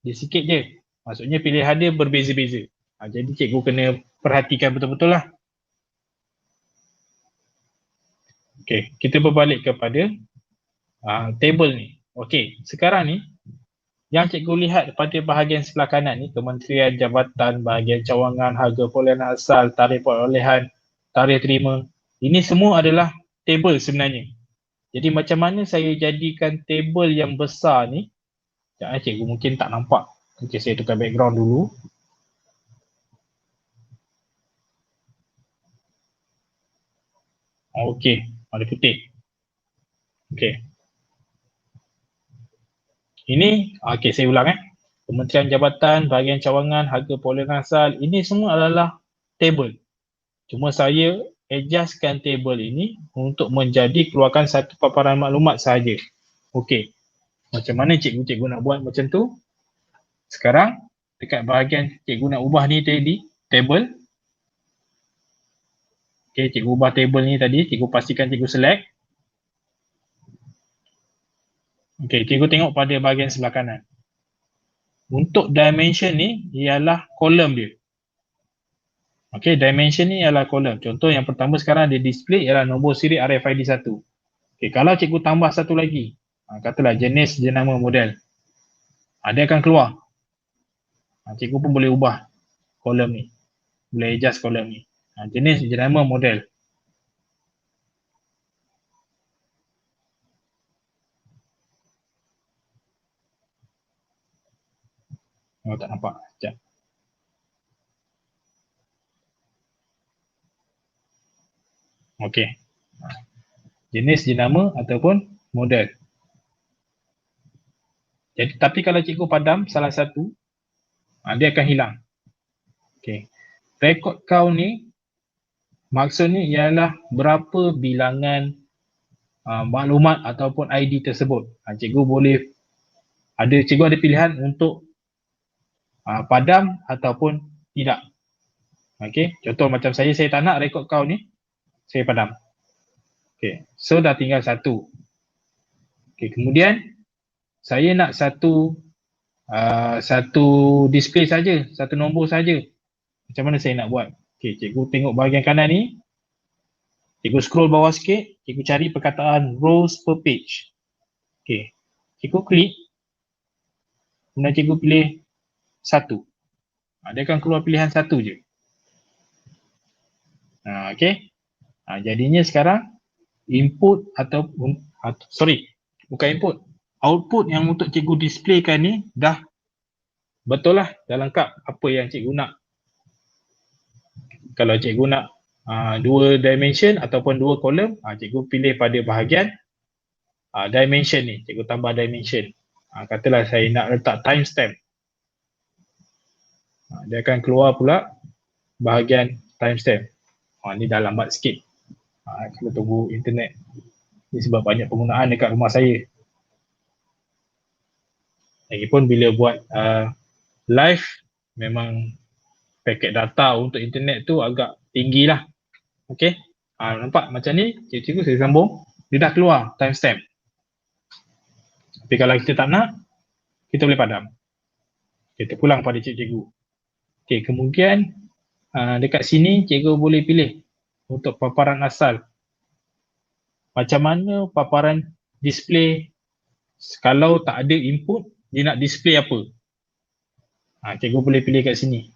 Dia sikit je. Maksudnya pilihan dia berbeza-beza. Jadi cikgu kena perhatikan betul-betul lah. Okay, kita berbalik kepada table ni. Okay, sekarang ni yang cikgu lihat pada bahagian sebelah kanan ni, kementerian, jabatan, bahagian cawangan, harga perolehan asal, tarikh perolehan, tarikh terima. Ini semua adalah table sebenarnya. Jadi macam mana saya jadikan table yang besar ni? Sekejap cikgu mungkin tak nampak. Okay, saya tukar background dulu. Okay, warna putih. Okay. Ini, okay, saya ulang Kementerian Jabatan, bahagian cawangan, harga perolehan asal, ini semua adalah table. Cuma saya adjustkan table ini untuk menjadi keluarkan satu paparan maklumat sahaja. Okey. Macam mana cikgu nak buat macam tu? Sekarang dekat bahagian cikgu nak ubah ni tadi, table. Okey, cikgu ubah table ni tadi, cikgu pastikan cikgu select. Okey, cikgu tengok pada bahagian sebelah kanan. Untuk dimension ni ialah kolom dia. Okey, dimension ni ialah kolom. Contoh yang pertama sekarang dia display ialah nombor siri RFID 1. Okey, kalau cikgu tambah satu lagi, katalah jenis, jenama, model. Dia akan keluar. Cikgu pun boleh ubah kolom ni. Boleh adjust kolom ni. Jenis, jenama, model. Tak nampak. Sekejap. Okey. Jenis, jenama ataupun model. Jadi, tapi kalau cikgu padam salah satu, dia akan hilang. Okey. Record count ni, maksudnya ialah berapa bilangan maklumat ataupun ID tersebut. Cikgu boleh, cikgu ada pilihan untuk padam ataupun tidak. Okey, contoh macam saya tak nak record count ni, saya padam. Okey, so dah tinggal satu. Okey, kemudian saya nak satu display saja, satu nombor saja. Macam mana saya nak buat? Okey, cikgu tengok bahagian kanan ni. Cikgu scroll bawah sikit, cikgu cari perkataan rows per page. Okey, cikgu klik. Kemudian cikgu pilih satu. Dia akan keluar pilihan satu je. Okey. Jadinya sekarang input bukan input, output yang untuk cikgu displaykan ni dah betul lah, dah lengkap apa yang cikgu nak. Kalau cikgu nak 2 dimension ataupun 2 kolom, cikgu pilih pada bahagian dimension ni, cikgu tambah dimension. Katalah saya nak letak timestamp, dia akan keluar pula bahagian timestamp. Ni dah lambat sikit, kena tunggu internet ni sebab banyak penggunaan dekat rumah saya. Lagipun bila buat live, memang paket data untuk internet tu agak tinggi lah. Okay, nampak macam ni, cikgu saya sambung, dia dah keluar timestamp. Tapi kalau kita tak nak, kita boleh padam, kita pulang pada cikgu. Okay, kemudian dekat sini cikgu boleh pilih untuk paparan asal. Macam mana paparan display kalau tak ada input, dia nak display apa? Cikgu boleh pilih kat sini.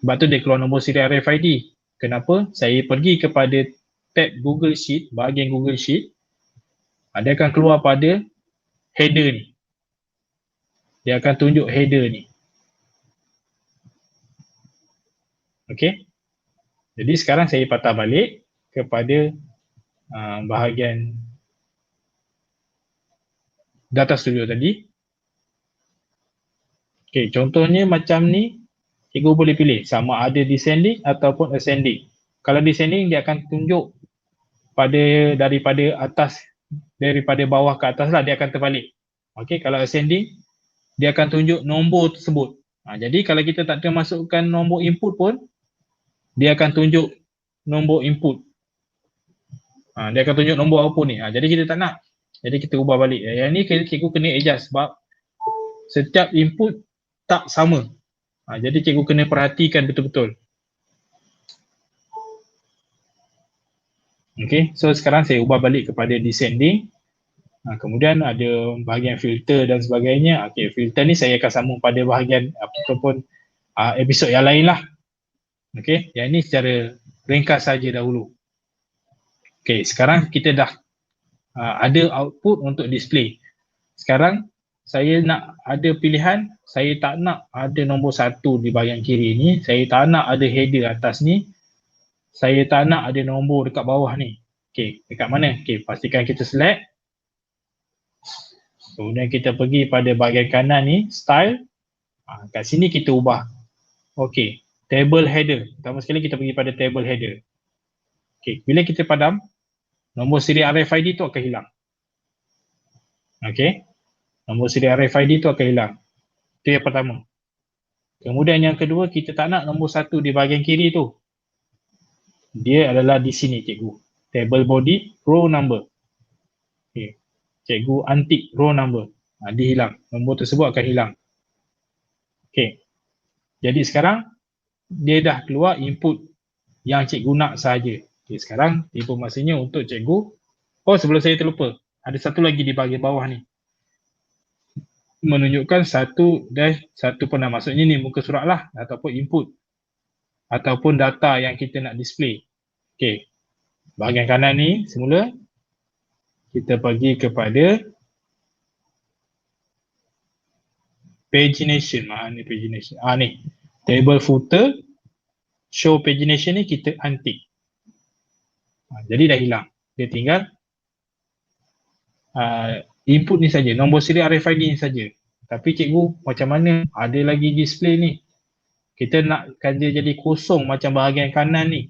Sebab tu dia keluar nombor serial RFID. Kenapa? Saya pergi kepada tab Google Sheet, bahagian Google Sheet. Dia akan keluar pada header ni. Dia akan tunjuk header ni. Okey. Jadi sekarang saya patah balik kepada bahagian data studio tadi. Okey, contohnya macam ni, cikgu boleh pilih sama ada descending ataupun ascending. Kalau descending, dia akan tunjuk daripada bawah ke atas lah, dia akan terbalik. Okey, kalau ascending, dia akan tunjuk nombor tersebut. Jadi kalau kita tak termasukkan nombor input pun, dia akan tunjuk nombor input. Dia akan tunjuk nombor output ni. Jadi kita tak nak. Jadi kita ubah balik. Yang ni cikgu kena adjust sebab setiap input tak sama. Jadi cikgu kena perhatikan betul-betul. Okay, so sekarang saya ubah balik kepada descending. Kemudian ada bahagian filter dan sebagainya. Okay, filter ni saya akan sambung pada bahagian ataupun episod yang lain lah. Okay, yang ini secara ringkas saja dahulu. Okay, sekarang kita dah ada output untuk display. Sekarang saya nak ada pilihan, saya tak nak ada nombor 1 di bahagian kiri ni, saya tak nak ada header atas ni, saya tak nak ada nombor dekat bawah ni. Okay, dekat mana? Okay, pastikan kita select. Kemudian kita pergi pada bahagian kanan ni, style. Kat sini kita ubah. Okay, table header. Pertama sekali kita pergi pada table header. Okay, bila kita padam, nombor serial RFID tu akan hilang. Okay, nombor serial RFID tu akan hilang. Itu yang pertama. Kemudian yang kedua, kita tak nak nombor 1 di bahagian kiri tu. Dia adalah di sini cikgu. Table body, row number. Okay, cikgu untick row number. Dia hilang. Nombor tersebut akan hilang. Okay, jadi sekarang dia dah keluar input yang cikgu nak sahaja. Okay, sekarang tiba masanya untuk cikgu. Sebelum saya terlupa, ada satu lagi di bahagian bawah ni. Menunjukkan 1-1 pernah. Maksudnya ni muka surat lah ataupun input ataupun data yang kita nak display. Okay, bahagian kanan ni semula kita pergi kepada pagination. Ni pagination. Ni table footer, show pagination ni kita untick. Jadi dah hilang. Dia tinggal input ni saja, nombor serial RFID ni saja. Tapi cikgu macam mana ada lagi display ni? Kita nakkan dia jadi kosong macam bahagian kanan ni.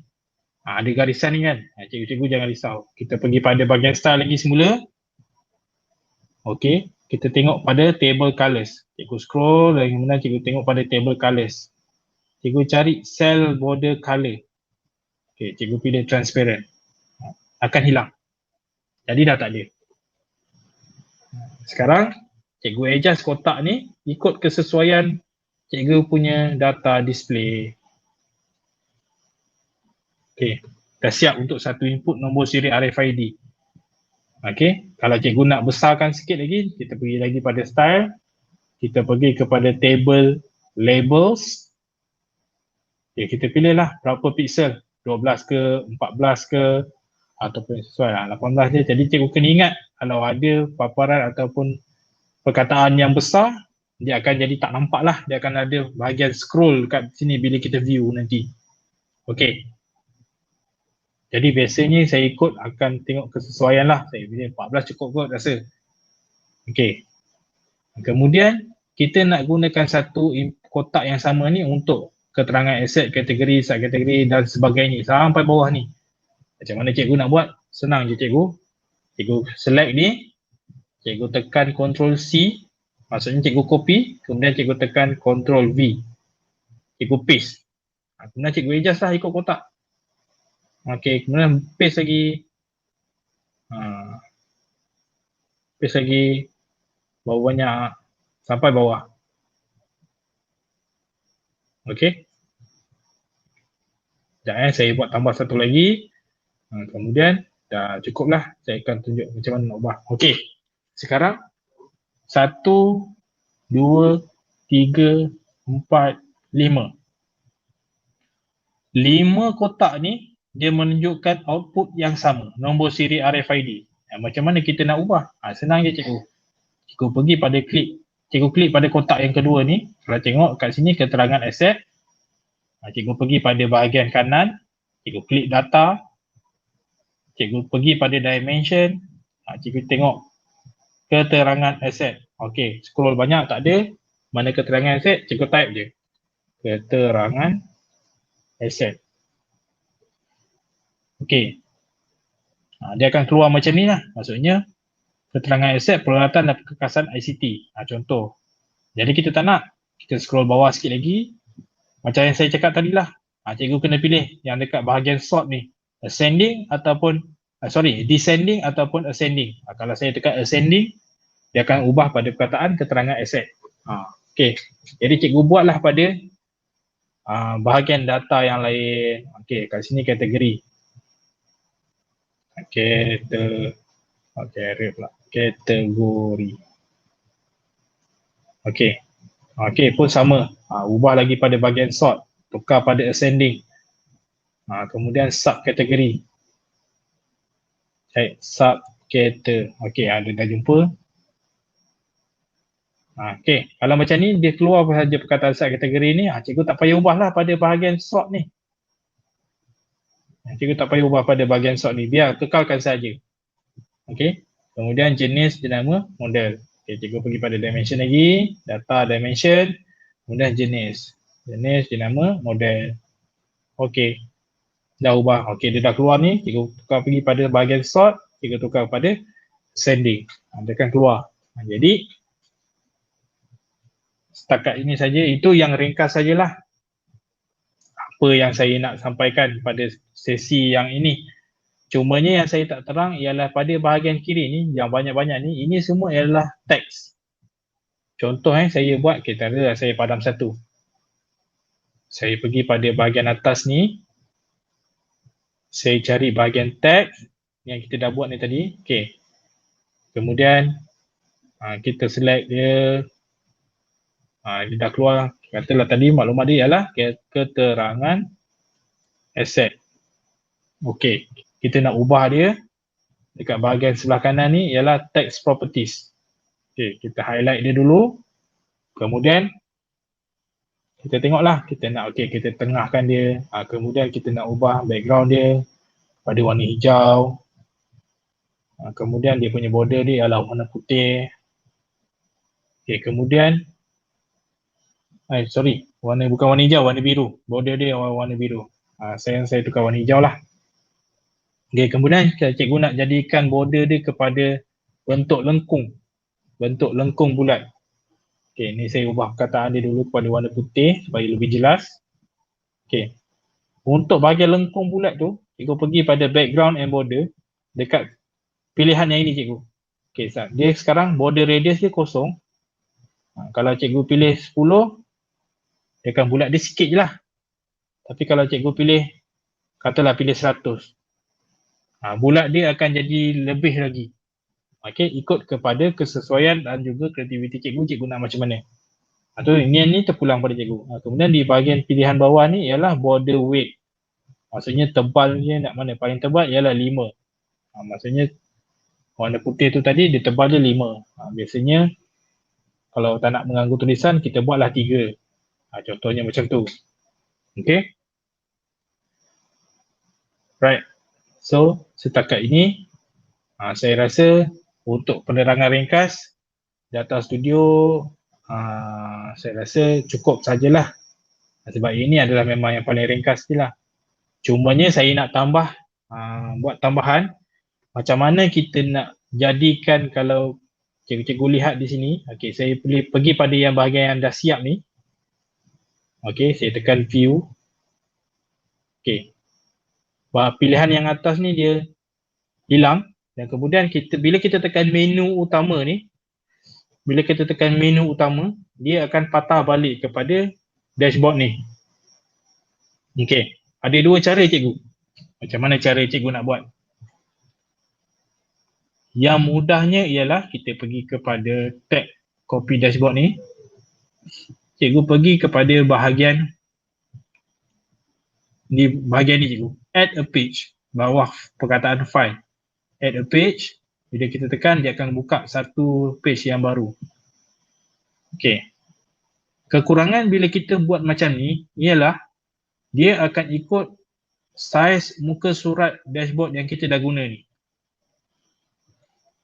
Ada garisan ni kan? Cikgu-cikgu jangan risau. Kita pergi pada bahagian style lagi semula. Okey, kita tengok pada table colors. Cikgu scroll dan kemudian cikgu tengok pada table colors. Cikgu cari cell border color. Okey, cikgu pilih transparent. Akan hilang. Jadi dah tak ada. Sekarang cikgu adjust kotak ni ikut kesesuaian cikgu punya data display. Okey, dah siap untuk satu input nombor serial RFID. Okey, kalau cikgu nak besarkan sikit lagi, kita pergi lagi pada style. Kita pergi kepada table labels. Okey, kita pilihlah berapa pixel, 12 ke, 14 ke, ataupun sesuai lah 18 je. Jadi cikgu kena ingat kalau ada paparan ataupun perkataan yang besar, dia akan jadi tak nampak lah. Dia akan ada bahagian scroll kat sini bila kita view nanti. Okey. Jadi biasanya saya ikut akan tengok kesesuaian lah. Saya pilih 14 cukup kot rasa. Okey. Kemudian kita nak gunakan satu kotak yang sama ni untuk keterangan aset, kategori, subkategori dan sebagainya sampai bawah ni. Macam mana cikgu nak buat? Senang je cikgu. Cikgu select ni. Cikgu tekan Ctrl C. Maksudnya cikgu copy. Kemudian cikgu tekan Ctrl V. Cikgu paste. Kemudian cikgu adjust lah ikut kotak. Okey, kemudian paste lagi. Paste lagi. Bawah banyak. Sampai bawah. Okey. Sekejap saya buat tambah satu lagi. Kemudian dah cukup lah. Saya akan tunjuk macam mana nak ubah. Okey. Sekarang 1, 2, 3, 4, 5. 5 kotak ni dia menunjukkan output yang sama, nombor siri RFID. Macam mana kita nak ubah? Senang je cikgu. Cikgu pergi pada cikgu klik pada kotak yang kedua ni. Kalau tengok kat sini keterangan aset. Cikgu pergi pada bahagian kanan. Cikgu klik data. Cikgu pergi pada dimension. Cikgu tengok keterangan aset. Okey, scroll banyak tak ada. Mana keterangan aset? Cikgu type je. Keterangan aset. Okey. Dia akan keluar macam ni lah. Maksudnya keterangan aset peralatan dan kekerasan ICT. Contoh. Jadi kita tak nak. Kita scroll bawah sikit lagi. Macam yang saya cakap tadi lah. Cikgu kena pilih yang dekat bahagian sort ni. Ascending ataupun descending ataupun ascending. Kalau saya tekan ascending, dia akan ubah pada perkataan keterangan aset. Okey. Jadi cikgu buatlah pada bahagian data yang lain. Okey, kat sini kategori. Kategori. Okey, pun sama. Ubah lagi pada bahagian sort. Tukar pada ascending. Kemudian subkategori. Subkategori. Okey, ada dah jumpa. Okey, kalau macam ni dia keluar saja perkataan subkategori ni, cikgu tak payah ubahlah pada bahagian sort ni. Cikgu tak payah ubah pada bahagian sort ni, biar kekalkan saja. Okey, kemudian jenis, jenama, model. Okey, cikgu pergi pada dimension lagi, data dimension, kemudian jenis, jenama, model. Okey, dah ubah. Okey, dia dah keluar ni, cikgu tukar pergi pada bahagian sort, cikgu tukar pada ascending. Dia akan keluar. Jadi setakat ini saja, itu yang ringkas sajalah apa yang saya nak sampaikan pada sesi yang ini. Cumanya yang saya tak terang ialah pada bahagian kiri ni, yang banyak-banyak ni, ini semua ialah teks. Contoh saya buat, kira saya padam satu. Saya pergi pada bahagian atas ni. Saya cari bahagian teks yang kita dah buat ni tadi. Okey. Kemudian kita select dia. Dia dah keluar. Katalah tadi maklumat dia ialah keterangan aset. Okey, kita nak ubah dia dekat bahagian sebelah kanan ni ialah text properties. Okey, kita highlight dia dulu. Kemudian kita tengoklah kita nak kita tengahkan dia. Kemudian kita nak ubah background dia pada warna hijau. Kemudian dia punya border dia ialah warna putih. Okey, kemudian bukan warna hijau, warna biru. Border dia warna biru. Saya tukar warna hijau lah. Okay, kemudian cikgu nak jadikan border dia kepada bentuk lengkung. Bentuk lengkung bulat. Okay, ni saya ubah perkataan dia dulu kepada warna putih supaya lebih jelas. Okay. Untuk bahagian lengkung bulat tu, cikgu pergi pada background and border. Dekat pilihan yang ini cikgu. Okay, dia sekarang border radius dia kosong. Kalau cikgu pilih 10, dia akan bulat dia sikit je lah. Tapi kalau cikgu pilih, katalah pilih 100. Bulat dia akan jadi lebih lagi. Okey, ikut kepada kesesuaian dan juga kreativiti cikgu nak macam mana. Ini terpulang pada cikgu. Kemudian di bahagian pilihan bawah ni ialah border weight. Maksudnya tebalnya nak mana? Paling tebal ialah 5. Maksudnya warna putih tu tadi dia tebal dia 5. Biasanya kalau tak nak mengganggu tulisan kita buatlah 3. Contohnya macam tu. Okay. Right. So setakat ini saya rasa untuk penerangan ringkas data studio saya rasa cukup sajalah. Sebab ini adalah memang yang paling ringkas je lah. Cumanya saya nak tambah, buat tambahan macam mana kita nak jadikan kalau cikgu-cikgu lihat di sini. Okay, saya pergi pada yang bahagian yang dah siap ni. Okay, saya tekan view. Okay, pilihan yang atas ni dia hilang dan kemudian bila kita tekan menu utama ni, bila kita tekan menu utama, dia akan patah balik kepada dashboard ni. Okay, ada dua cara cikgu. Macam mana cara cikgu nak buat? Yang mudahnya ialah kita pergi kepada tab copy dashboard ni. Cikgu pergi kepada bahagian ni cikgu. Add a page, bawah perkataan file. Add a page, bila kita tekan dia akan buka satu page yang baru. Okay. Kekurangan bila kita buat macam ni ialah dia akan ikut saiz muka surat dashboard yang kita dah guna ni.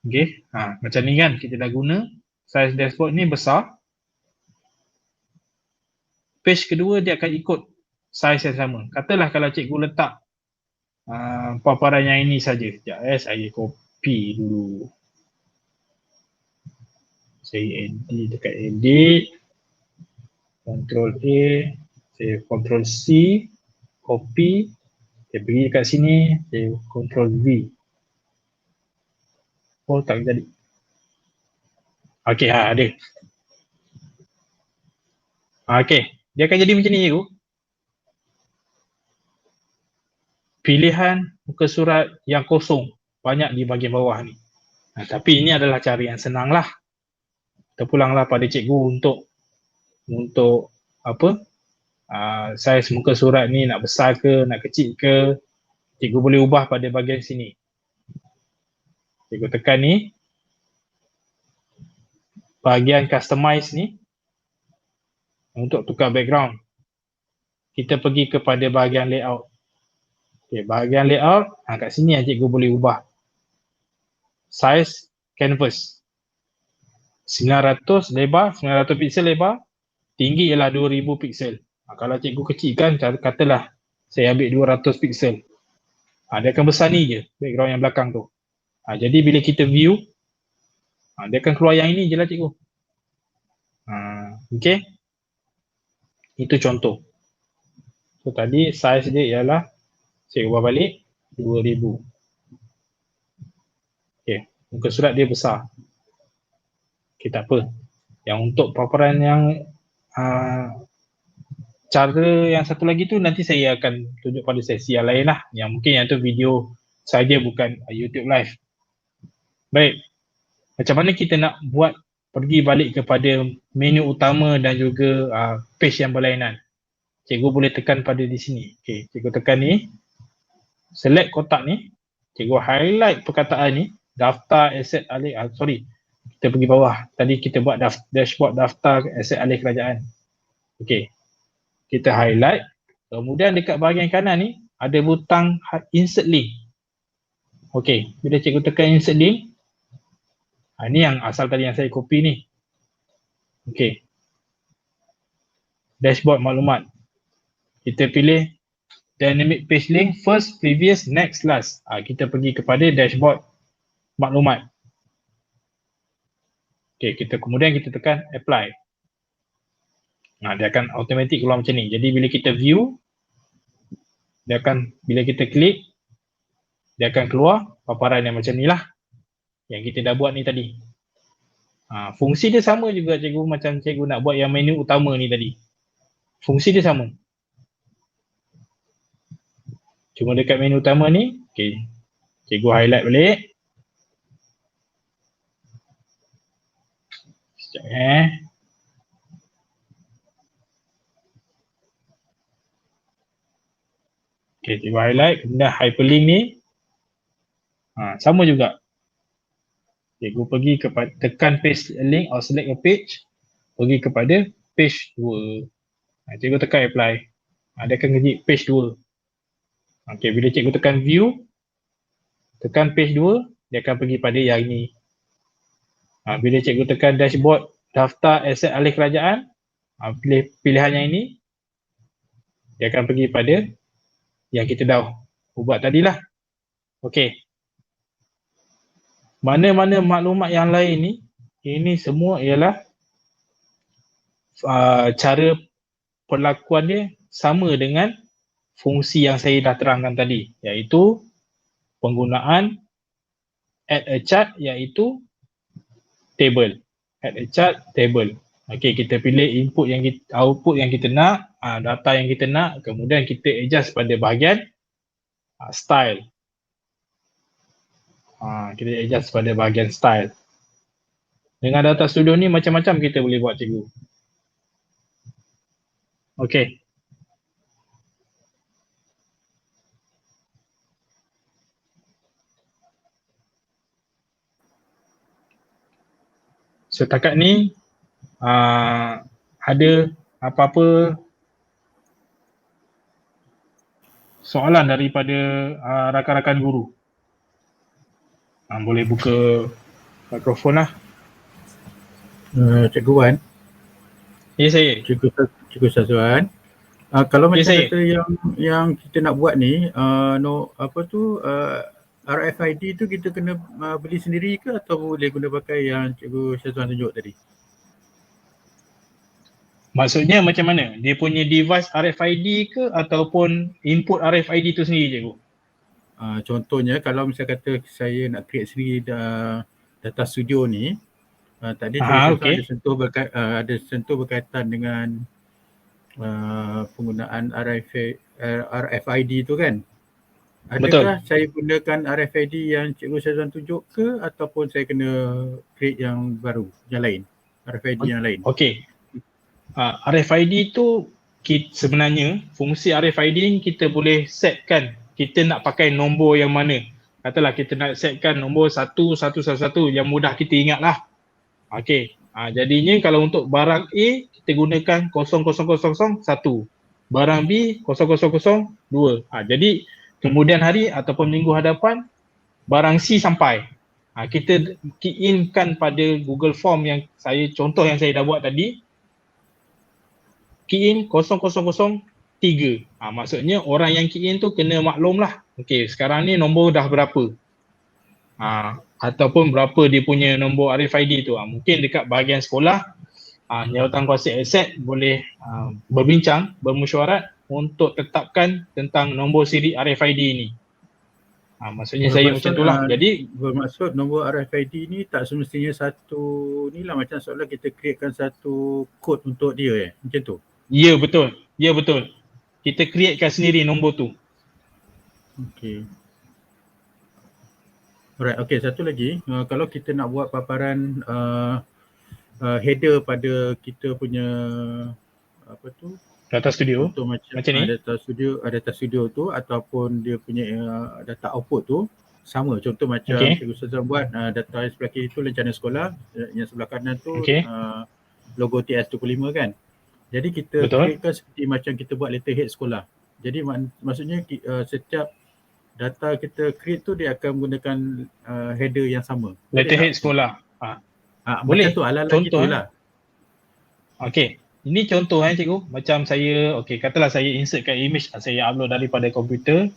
Okay, macam ni kan kita dah guna saiz dashboard ni besar. Page kedua dia akan ikut saiz yang sama. Katalah kalau cikgu letak paparan yang ini saja. Sekejap saya copy dulu. Saya edit dekat edit. Ctrl A, saya Ctrl C, copy. Saya pergi dekat sini, saya Ctrl V. Oh, tak jadi. Okey, ada. Okey, dia akan jadi macam ni cikgu. Pilihan muka surat yang kosong banyak di bahagian bawah ni. Tapi ini adalah cara yang senang lah. Terpulanglah pada cikgu untuk apa? Saiz muka surat ni nak besar ke, nak kecil ke, cikgu boleh ubah pada bahagian sini. Cikgu tekan ni, bahagian customize ni, untuk tukar background. Kita pergi kepada bahagian layout. Okay, bahagian layout, kat sini yang cikgu boleh ubah. Saiz canvas. 900 lebar, 900 pixel lebar, tinggi ialah 2000 pixel. Kalau cikgu kecilkan, katalah saya ambil 200 pixel. Dia akan besar ni je, background yang belakang tu. Jadi bila kita view, dia akan keluar yang ini je lah cikgu. Okay. Itu contoh. So tadi saiz dia ialah, saya ubah balik, 2000. Okay, muka surat dia besar. Okay, tak apa. Yang untuk paparan yang cara yang satu lagi tu nanti saya akan tunjuk pada sesi yang lain lah. Yang mungkin yang tu video saja, bukan YouTube live. Baik. Macam mana kita nak buat pergi balik kepada menu utama dan juga page yang berlainan? Cikgu boleh tekan pada di sini. Okay, cikgu tekan ni. Select kotak ni. Cikgu highlight perkataan ni. Daftar aset alih, kita pergi bawah. Tadi kita buat dashboard daftar aset alih kerajaan. Okay. Kita highlight. Kemudian dekat bahagian kanan ni, ada butang insert link. Okay. Bila cikgu tekan insert link, ini yang asal tadi yang saya copy ni. Okay. Dashboard maklumat. Kita pilih dynamic page link, first, previous, next, last. Kita pergi kepada dashboard maklumat. Okay, kemudian kita tekan apply. Dia akan automatic keluar macam ni. Jadi bila kita view, bila kita klik, dia akan keluar paparan yang macam ni lah. Yang kita dah buat ni tadi. Fungsi dia sama juga cikgu, macam cikgu nak buat yang menu utama ni tadi. Fungsi dia sama. Cuma dekat menu utama ni, okay, cikgu highlight balik. Sekejap Okay, cikgu highlight, kemudian hyperlink ni. Sama juga. Cikgu pergi kepada tekan paste link or select a page, pergi kepada page 2. Cikgu tekan apply. Dia akan kejip page 2. Okey, bila cikgu tekan view, tekan page 2, dia akan pergi pada yang ni. Bila cikgu tekan dashboard daftar aset alih kerajaan, pilih pilihan yang ini, dia akan pergi pada yang kita dah buat tadilah. Okey. Mana-mana maklumat yang lain ni, ini semua ialah cara perlakuan dia sama dengan fungsi yang saya dah terangkan tadi, iaitu penggunaan add a chart, iaitu table. Add a chart, table. Okey, kita pilih input yang kita, output yang kita nak, data yang kita nak, kemudian kita adjust pada bahagian style. Kita adjust pada bahagian style. Dengan data studio ni macam-macam kita boleh buat, cikgu. Okey. Setakat ni ada apa-apa soalan daripada rakan-rakan guru? Boleh buka mikrofon lah. Cikgu Wan, Ya, saya. Cikgu Syazwan. Kalau macam saya. kata yang kita nak buat ni, RFID tu kita kena beli sendiri ke atau boleh guna pakai yang Cikgu Syazwan tunjuk tadi? Maksudnya macam mana? Dia punya device RFID ke ataupun input RFID tu sendiri, cikgu? Contohnya kalau misal kata saya nak create sendiri data studio ni, tadi Cikgu Syazwan ada sentuh berkaitan dengan penggunaan RFID tu kan? Adakah saya gunakan RFID yang Cikgu Syazwan tunjuk ke ataupun saya kena create yang baru, yang lain? RFID yang lain. Okey. RFID tu sebenarnya fungsi RFID ni kita boleh setkan kita nak pakai nombor yang mana. Katalah kita nak setkan nombor 1111 yang mudah kita ingat lah. Okey. Jadinya kalau untuk barang A kita gunakan 0001, barang B 0002. Jadi kemudian hari ataupun minggu hadapan barang C sampai. Kita key in kan pada Google Form yang contoh yang saya dah buat tadi. Key in 0003. Maksudnya orang yang key in tu kena maklum lah. Okey, sekarang ni nombor dah berapa. Ataupun berapa dia punya nombor RFID tu. Mungkin dekat bahagian sekolah, Jawatankuasa Aset boleh berbincang, bermesyuarat untuk tetapkan tentang nombor siri RFID ni. Maksudnya saya macam tu lah. Jadi bermaksud nombor RFID ni tak semestinya satu ni lah, macam seolah kita createkan satu kod untuk dia macam tu. Ya, betul. Ya, betul. Kita createkan sendiri nombor tu. Okey. Alright, okey, satu lagi, kalau kita nak buat paparan header pada kita punya data studio, macam ni. Data studio tu ataupun dia punya data output tu sama. Contoh macam Cikgu Syazwan buat data sebelah kiri tu lencana sekolah, yang sebelah kanan tu logo TS25 kan. Jadi kita createkan seperti macam kita buat letterhead sekolah. Jadi maksudnya setiap data kita create tu dia akan menggunakan header yang sama. Letterhead sekolah. Boleh. Macam tu ala-ala gitulah. Okey. Ini contoh cikgu. Macam saya, katalah saya insertkan image, saya upload daripada komputer.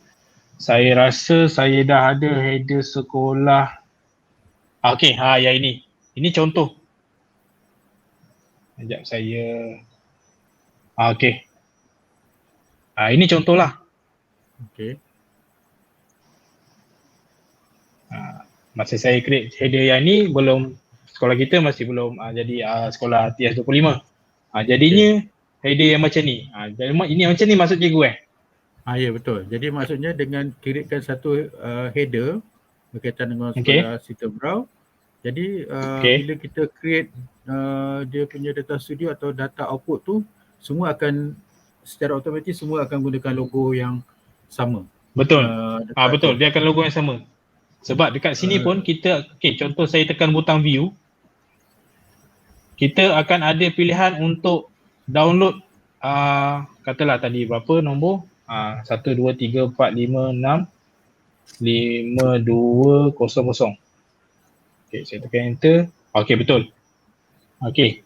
Saya rasa saya dah ada header sekolah. Okey, yang ini. Ini contoh. Sekejap saya. Okey. Ini contohlah. Okey. Masa saya create header yang ni belum, sekolah kita masih belum jadi sekolah TS25. Jadinya header yang macam ni. Ini macam ni maksud cikgu ya, betul. Jadi maksudnya dengan createkan satu header berkaitan dengan sekolah Sistem Brau. Jadi bila kita create dia punya data studio atau data output tu, semua akan secara automatik semua akan gunakan logo yang sama. Betul. Betul, dia akan logo yang sama. Sebab dekat sini pun kita, contoh saya tekan butang view, kita akan ada pilihan untuk download katalah tadi berapa nombor? 1, 2, 3, 4, 5, 6, 5, 2, 0, 0. Saya tekan enter. Betul.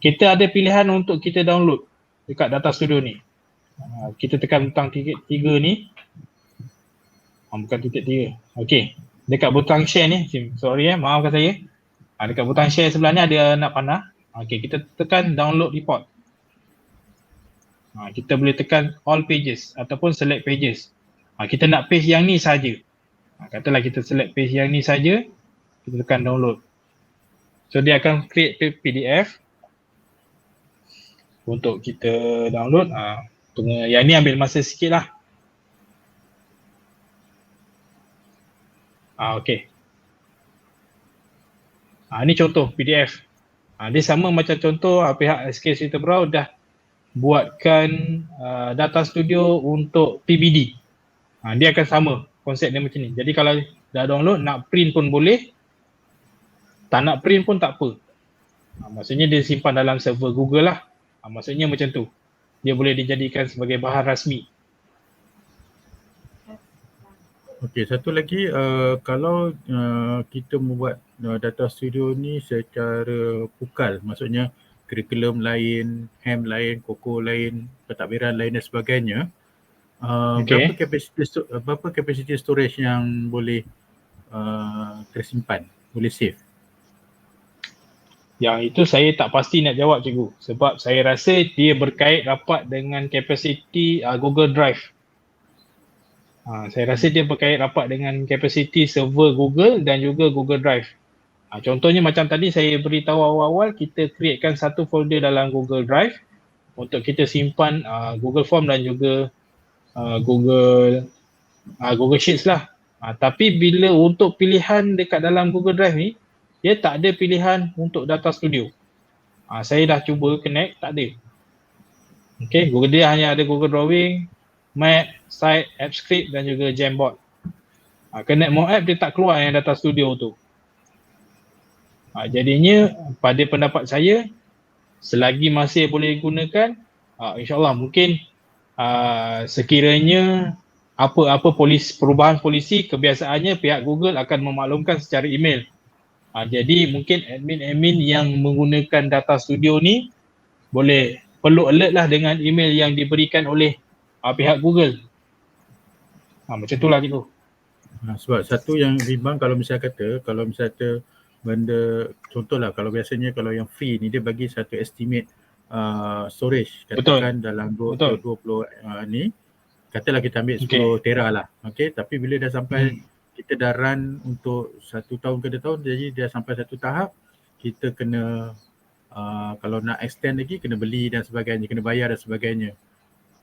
Kita ada pilihan untuk kita download dekat Data Studio ni. Kita tekan butang titik 3 ni. Bukan titik 3. Dekat butang share ni, sorry maafkan saya. Dekat butang share sebelah ni ada anak panah. Kita tekan download report. Kita boleh tekan all pages ataupun select pages. Kita nak page yang ni saja. Katalah kita select page yang ni saja, kita tekan download. So dia akan create PDF untuk kita download. Yang ni ambil masa sikit lah. Ni contoh PDF. Dia sama macam contoh pihak SK Cerita Berau dah buatkan Data Studio untuk PBD. Dia akan sama konsep dia macam ni. Jadi kalau dah download, nak print pun boleh, tak nak print pun tak apa. Maksudnya dia simpan dalam server Google lah. Maksudnya macam tu. Dia boleh dijadikan sebagai bahan rasmi. Okey, satu lagi, kalau kita membuat Data Studio ni secara pukal, maksudnya kurikulum lain, HAM lain, KOKO lain, pentadbiran lain dan sebagainya, berapa kapasiti storage yang boleh tersimpan, boleh save? Yang itu saya tak pasti nak jawab cikgu, sebab saya rasa dia berkait rapat dengan kapasiti Google Drive. Saya rasa dia berkait rapat dengan kapasiti server Google dan juga Google Drive. Contohnya macam tadi saya beritahu awal-awal, kita createkan satu folder dalam Google Drive untuk kita simpan Google Form dan juga Google Sheets lah. Tapi bila untuk pilihan dekat dalam Google Drive ni, dia tak ada pilihan untuk Data Studio. Saya dah cuba connect, tak ada. Google dia hanya ada Google Drawing, Map, Site, AppScript dan juga Jamboard. Connect more app, dia tak keluar yang Data Studio tu. Jadinya pada pendapat saya, selagi masih boleh gunakan, insyaAllah mungkin sekiranya apa perubahan polisi, kebiasaannya pihak Google akan memaklumkan secara email. Jadi mungkin admin-admin yang menggunakan Data Studio ni perlu alert lah dengan email yang diberikan oleh pihak Google. Macam itulah gitu. Sebab satu yang bimbang kalau misalnya benda, contohlah kalau biasanya kalau yang free ni dia bagi satu estimate storage, katakan dalam 20 ni, katalah kita ambil 10 tera lah. Tapi bila dah sampai kita dah run untuk 1 tahun ke 2 tahun, jadi dia sampai satu tahap kita kena kalau nak extend lagi kena beli dan sebagainya, kena bayar dan sebagainya.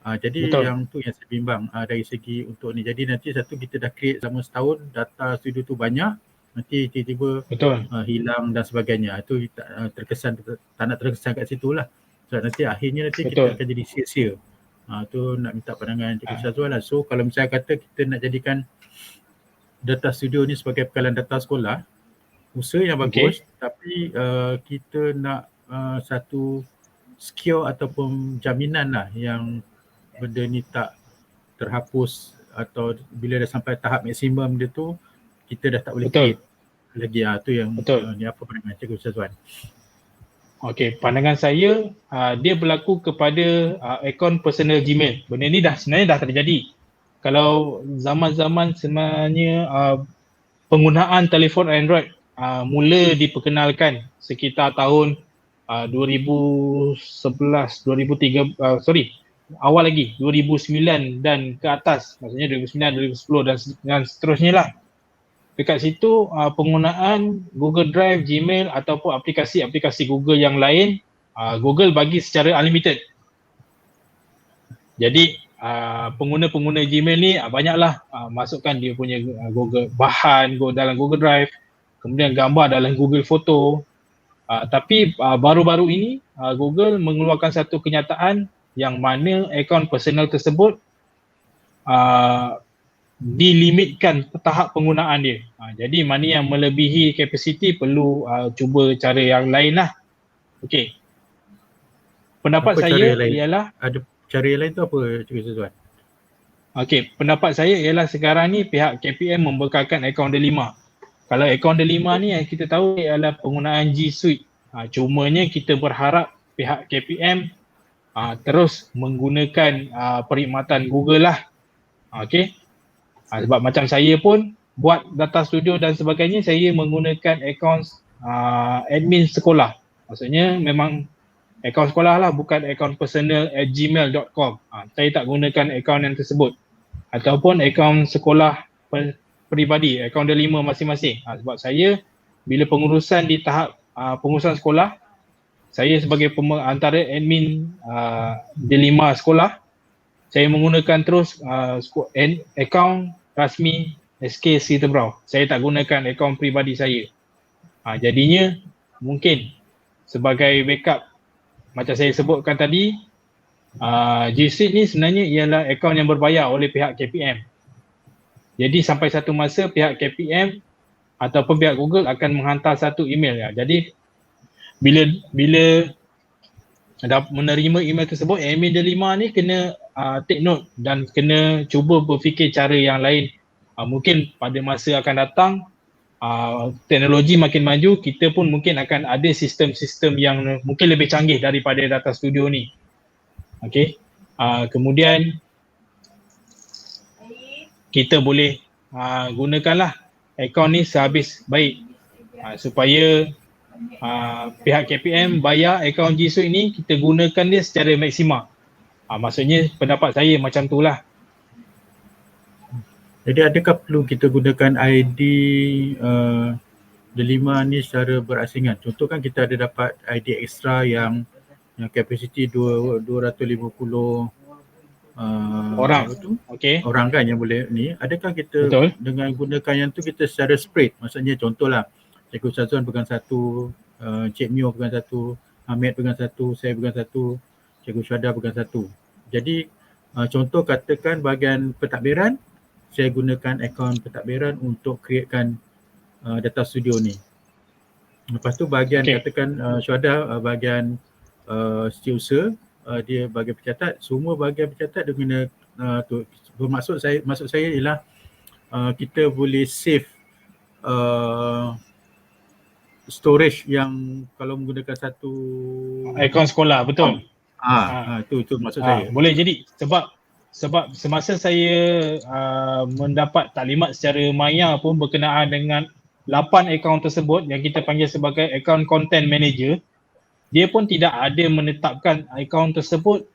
Jadi yang tu yang saya bimbang dari segi untuk ni. Jadi nanti satu kita dah create selama setahun, Data Studio tu banyak, nanti tiba-tiba hilang dan sebagainya. Itu terkesan, tak nak terkesan kat situ lah. So nanti akhirnya kita akan jadi sia-sia. Tu nak minta pandangan Cikgu Syazwan lah. So kalau misalnya kata kita nak jadikan Data Studio ni sebagai bekalan data sekolah, usaha yang bagus, tapi kita nak satu secure ataupun jaminan lah yang benda ni tak terhapus, atau bila dah sampai tahap maksimum dia tu kita dah tak boleh create lagi. Tu yang ni apa pandangan Cikgu Syazwan? Pandangan saya dia berlaku kepada akaun personal Gmail. Benda ni sebenarnya dah terjadi. Kalau zaman-zaman sebenarnya penggunaan telefon Android mula diperkenalkan sekitar tahun 2011, 2003, awal lagi 2009 dan ke atas, maksudnya 2009, 2010 dan seterusnya lah. Dekat situ penggunaan Google Drive, Gmail ataupun aplikasi-aplikasi Google yang lain, Google bagi secara unlimited. Jadi pengguna-pengguna Gmail ni banyaklah masukkan dia punya Google bahan dalam Google Drive, kemudian gambar dalam Google Photo. Tapi baru-baru ini Google mengeluarkan satu kenyataan yang mana akaun personal tersebut dilimitkan tahap penggunaan dia. Jadi mana yang melebihi kapasiti perlu cuba cara yang lain lah. Okey. Pendapat Apa cara saya yang lain? ialah Ada cara yang lain tu apa, Cikgu Syazwan? okey, pendapat saya ialah sekarang ni pihak KPM membekalkan akaun Delima. Kalau akaun Delima ni yang kita tahu ialah penggunaan G Suite. Cumanya kita berharap pihak KPM terus menggunakan perkhidmatan Google lah. Okey. Sebab macam saya pun buat data studio dan sebagainya, saya menggunakan akaun admin sekolah. Maksudnya memang akaun sekolah lah, bukan akaun personal @gmail.com. Saya tak gunakan akaun yang tersebut. Ataupun akaun sekolah peribadi, akaun Delima masing-masing. Sebab saya bila pengurusan di tahap pengurusan sekolah, saya sebagai antara admin Delima sekolah, saya menggunakan terus akaun rasmi SK Citerbrow. Saya tak gunakan akaun peribadi saya. Jadinya mungkin sebagai backup macam saya sebutkan tadi, G Suite ni sebenarnya ialah akaun yang berbayar oleh pihak KPM. Jadi sampai satu masa pihak KPM ataupun pihak Google akan menghantar satu email. Jadi bila dah menerima email tersebut, admin Delima ni kena take note dan kena cuba berfikir cara yang lain. Mungkin pada masa akan datang, teknologi makin maju, kita pun mungkin akan ada sistem-sistem yang mungkin lebih canggih daripada data studio ni. Okey. Kemudian kita boleh gunakanlah akaun ni sehabis baik supaya pihak KPM bayar akaun G Suite ni, kita gunakan dia secara maksimal. Maksudnya pendapat saya macam tu lah. Jadi adakah perlu kita gunakan ID Delima ni secara berasingan? Contoh kan kita ada dapat ID extra yang kapasiti 250 orang. Okey. Orang kan yang boleh ni. Adakah kita dengan gunakan yang tu kita secara spread? Maksudnya contohlah Cikgu Syazwan pegang satu, Cik Mio pegang satu, Hamid pegang satu, saya pegang satu, Cikgu Syada pegang satu. Jadi contoh katakan bahagian pentadbiran, saya gunakan akaun pentadbiran untuk createkan data studio ni. Lepas tu bahagian katakan Syada bahagian setiausaha, dia bahagian pencatat, semua bahagian pencatat dia guna tu. Maksud saya ialah kita boleh save storage yang kalau menggunakan satu akaun sekolah, betul. Itu maksud saya. Boleh jadi sebab semasa saya mendapat taklimat secara maya pun berkenaan dengan 8 akaun tersebut yang kita panggil sebagai akaun content manager, dia pun tidak ada menetapkan akaun tersebut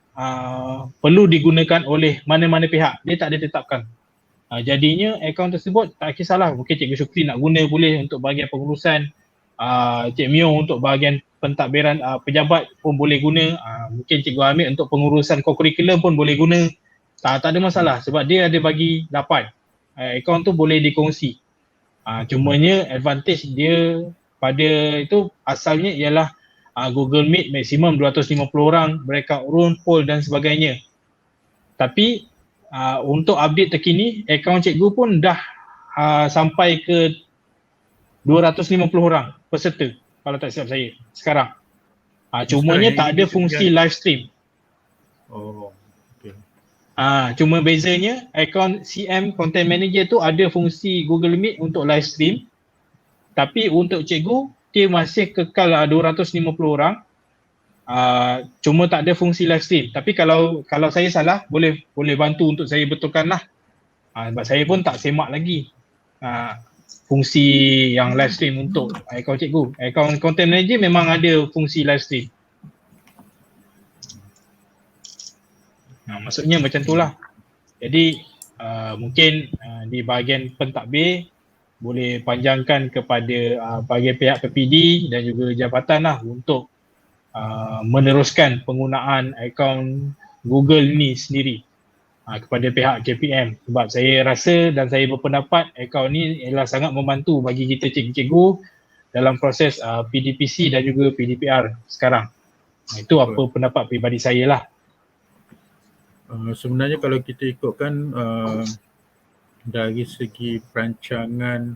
perlu digunakan oleh mana-mana pihak. Dia tak ada tetapkan. Jadinya akaun tersebut tak kisahlah, mungkin Cikgu Syukri nak guna boleh untuk bahagian pengurusan, Cik Mio untuk bahagian pentadbiran pejabat pun boleh guna, mungkin Cikgu Hamid untuk pengurusan co-curriculum pun boleh guna. Tak ada masalah sebab dia ada bagi 8. Akaun tu boleh dikongsi. Cumanya advantage dia pada itu asalnya ialah Google Meet maksimum 250 orang, breakout room, poll dan sebagainya. Tapi untuk update terkini, akaun cikgu pun dah sampai ke 250 orang peserta kalau tak silap saya sekarang. Cumanya tak ada fungsi live stream. Cuma bezanya akaun CM Content Manager tu ada fungsi Google Meet untuk live stream. Tapi untuk cikgu, dia masih kekal 250 orang. Cuma tak ada fungsi live stream. Tapi kalau saya salah, boleh bantu untuk saya betulkan lah. Sebab saya pun tak semak lagi fungsi yang live stream untuk akaun cikgu. Akaun Content Manager memang ada fungsi live stream. Maksudnya macam tu lah. Jadi mungkin di bahagian pentadbir boleh panjangkan kepada bahagian pihak PPD dan juga jabatan lah untuk meneruskan penggunaan akaun Google ni sendiri kepada pihak KPM. Sebab saya rasa dan saya berpendapat akaun ni ialah sangat membantu bagi kita cikgu-cikgu dalam proses PDPC dan juga PDPR sekarang. Itu apa pendapat peribadi saya lah. Sebenarnya kalau kita ikutkan dari segi perancangan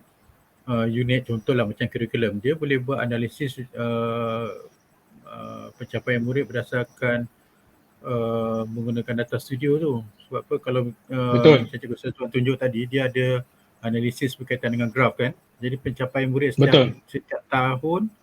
unit, contohlah macam kurikulum, dia boleh buat analisis pencapaian murid berdasarkan menggunakan data studio tu. Sebab apa, kalau Betul. macam Cikgu Sazwan tunjuk tadi, dia ada analisis berkaitan dengan graf kan. Jadi pencapaian murid Betul. setiap tahun,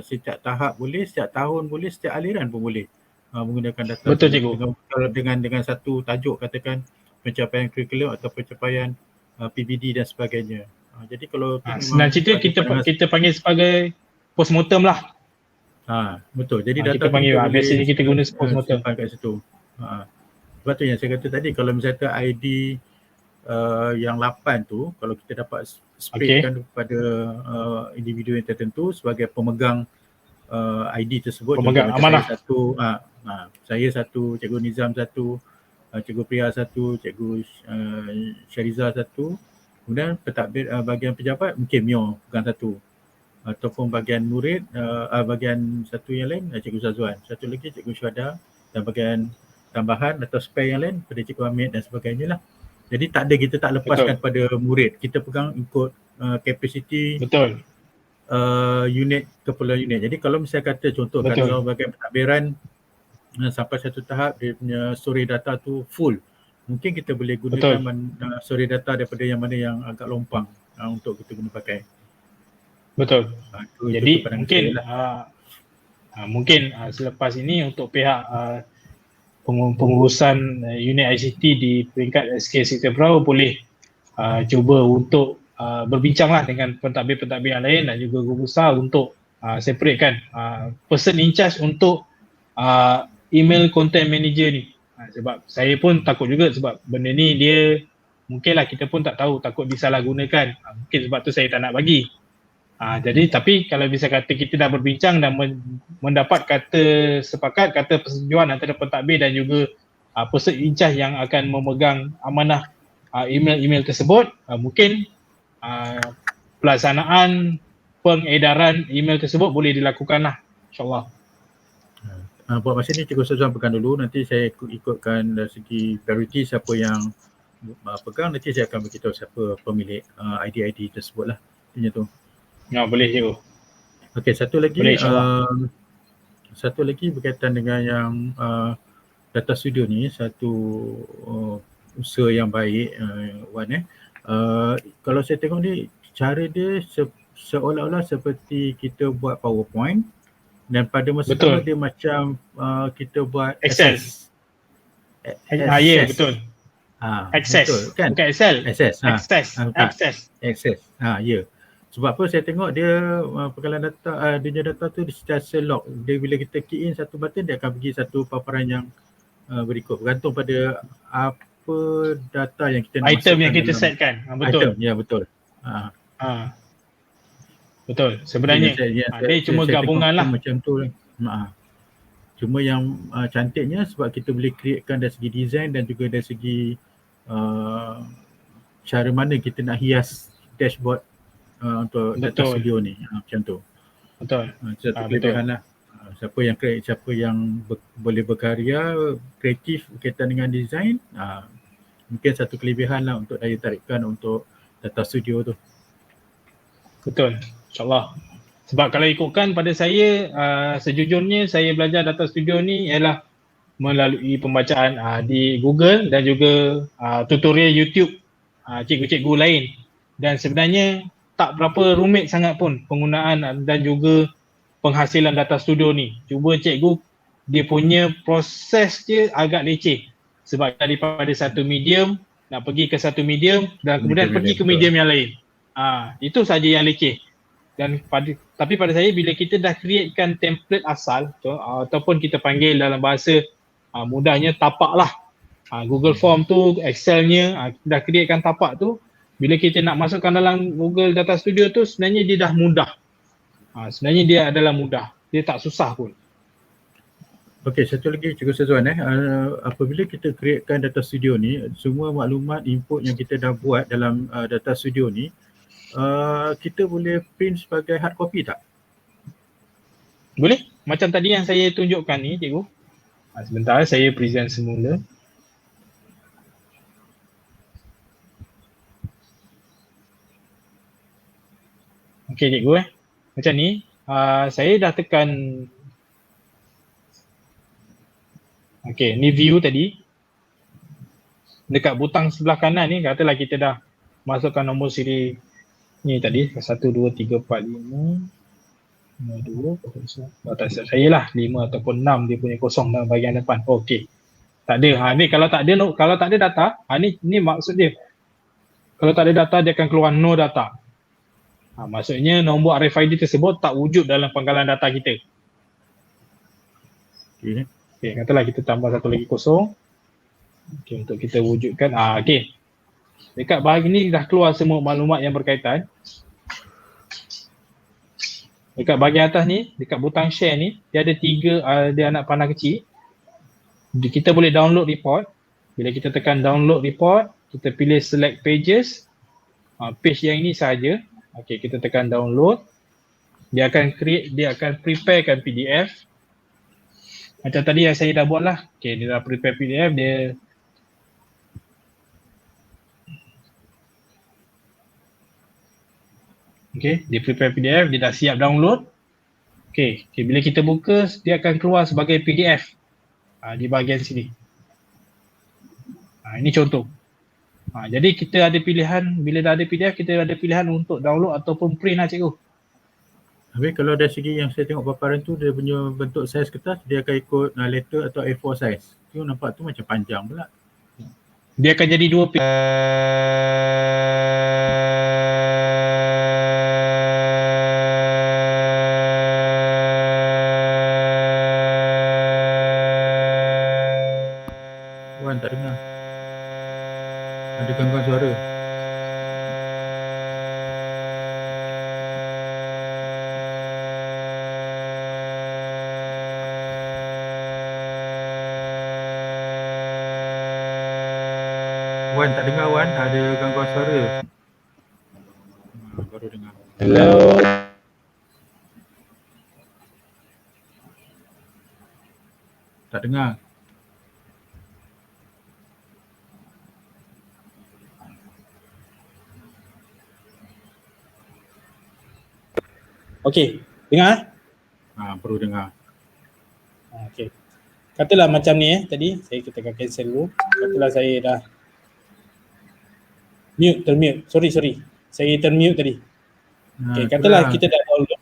setiap tahap boleh, setiap tahun boleh, setiap aliran pun boleh menggunakan data Betul, tu. cikgu. Dengan satu tajuk, katakan pencapaian kurikulum atau pencapaian PBD dan sebagainya. Jadi kalau tu Senang memang cerita kita panggil sebagai postmortem lah. Betul. Jadi Kita data tu panggil, kita boleh biasanya kita guna postmortem. simpan kat situ. Sebab tu yang saya kata tadi, kalau misalnya ID yang 8 tu, kalau kita dapat spreadkan kepada individu yang tertentu sebagai pemegang ID tersebut, Pemegang contoh amanah. saya satu, Cikgu Nizam satu, Cikgu Priya satu, Cikgu Syariza satu, kemudian pentadbir bahagian pejabat mungkin Mio pegang satu, ataupun bahagian murid, bahagian satu yang lain Cikgu Sazwan, satu lagi Cikgu Syuhada, dan bahagian tambahan atau spare yang lain pada Cikgu Hamid dan sebagainya lah. Jadi kita tak lepaskan pada murid, kita pegang ikut capacity unit, keperluan unit. Jadi kalau misalnya kata contoh, kalau bahagian pentadbiran sampai satu tahap dia punya storage data tu full, mungkin kita boleh gunakan storage data daripada yang mana yang agak lompang untuk kita guna pakai. Betul. Jadi mungkin selepas ini untuk pihak pengurusan unit ICT di peringkat SK Sektor Berau boleh cuba untuk berbincanglah dengan pentadbir-pentadbir yang lain dan juga guru besar untuk separatekan person in charge untuk email content manager ni. Sebab saya pun takut juga, sebab benda ni dia mungkinlah kita pun tak tahu, takut disalahgunakan. Mungkin sebab tu saya tak nak bagi. Jadi tapi kalau bisa kata kita dah berbincang dan mendapat kata persetujuan antara pentadbir dan juga person in charge yang akan memegang amanah email-email tersebut, mungkin pelaksanaan pengedaran email tersebut boleh dilakukan lah, insyaAllah. Buat masa ni Cikgu Sazwan pegang dulu, nanti saya ikutkan dari segi priority siapa yang pegang, nanti saya akan beritahu siapa pemilik ID-ID tersebut lah. Macam tu. Boleh cikgu. Okey, satu lagi berkaitan dengan yang data studio ni, satu usaha yang baik Wan. Kalau saya tengok ni, cara dia seolah-olah seperti kita buat PowerPoint, dan pada masa sama dia macam kita buat Excel. Ya, betul. Access, betul, kan? Bukan Excel. Access. Ya. Sebab apa saya tengok dia penggalan data, dia punya data tu secara log. Dia bila kita key in satu button, dia akan pergi satu paparan yang berikut, bergantung pada apa data yang kita nak item yang kita setkan. Betul. Item, ya betul. Betul. Sebenarnya dia cuma gabungan lah macam tu. Cuma yang cantiknya sebab kita boleh createkan dari segi design dan juga dari segi cara mana kita nak hias dashboard untuk data studio ni, macam tu. Betul. Satu kelebihan lah. Siapa yang boleh berkarya kreatif berkaitan dengan design, mungkin satu kelebihan lah untuk daya tarikan untuk data studio tu. Betul, insyaAllah. Sebab kalau ikutkan pada saya, sejujurnya saya belajar data studio ni ialah melalui pembacaan di Google dan juga tutorial YouTube cikgu-cikgu lain. Dan sebenarnya tak berapa rumit sangat pun penggunaan dan juga penghasilan data studio ni. Cuba cikgu, dia punya proses dia agak leceh. Sebab daripada satu medium, nak pergi ke satu medium dan kemudian pergi ke medium yang lain. Itu saja yang leceh. Dan tapi pada saya, bila kita dah createkan template asal ataupun kita panggil dalam bahasa mudahnya tapak lah. Google Form tu, Excel-nya, kita dah createkan tapak tu. Bila kita nak masukkan dalam Google Data Studio tu, sebenarnya dia dah mudah. Sebenarnya dia adalah mudah. Dia tak susah pun. Okey, satu lagi Cikgu Sazwan, apabila kita createkan Data Studio ni, semua maklumat input yang kita dah buat dalam Data Studio ni, kita boleh print sebagai hard copy tak? Boleh. Macam tadi yang saya tunjukkan ni, cikgu. Sebentar, saya present semula. Okey cikgu macam ni, saya dah tekan, okey ni view tadi. Dekat butang sebelah kanan ni, katalah kita dah masukkan nombor siri ni tadi, 1, 2, 3, 4, 5, 2, tak silap saya lah, 5 ataupun 6 dia punya kosong dalam bahagian depan. Okey. Tak ada. Ni kalau tak ada data, ni maksud dia. Kalau tak ada data dia akan keluar no data. Maksudnya nombor RFID tersebut tak wujud dalam penggalan data kita. Okey, katalah kita tambah satu lagi kosong. Okey, untuk kita wujudkan. Okey. Dekat bahagian ni dah keluar semua maklumat yang berkaitan. Dekat bahagian atas ni, dekat butang share ni, dia ada 3 dia anak panah kecil. Kita boleh download report. Bila kita tekan download report, kita pilih select pages. Page yang ini sahaja. Okey, kita tekan download. Dia akan preparekan PDF. Macam tadi yang saya dah buat lah. Okey, dia dah prepare PDF, dia dia prepare PDF, dia dah siap download. Okey, bila kita buka, dia akan keluar sebagai PDF di bahagian sini. Ini contoh. Jadi kita ada pilihan, bila dah ada PDF, kita ada pilihan untuk download ataupun print lah cikgu. Habis kalau dari segi yang saya tengok paparan tu, dia punya bentuk saiz kertas, dia akan ikut letter atau A4 size. Tu nampak tu macam panjang pula. Dia akan jadi 2 page. Wan tak dengar. Ada gangguan suara. Wan tak dengar Wan, ada gangguan suara. Baru dengar. Hello. Tak dengar. Okey, dengar? Perlu dengar. Okey. Katalah macam ni tadi, kita akan cancel dulu. Katalah saya dah termute. Sorry. Saya termute tadi. Okey, katalah kita dah download.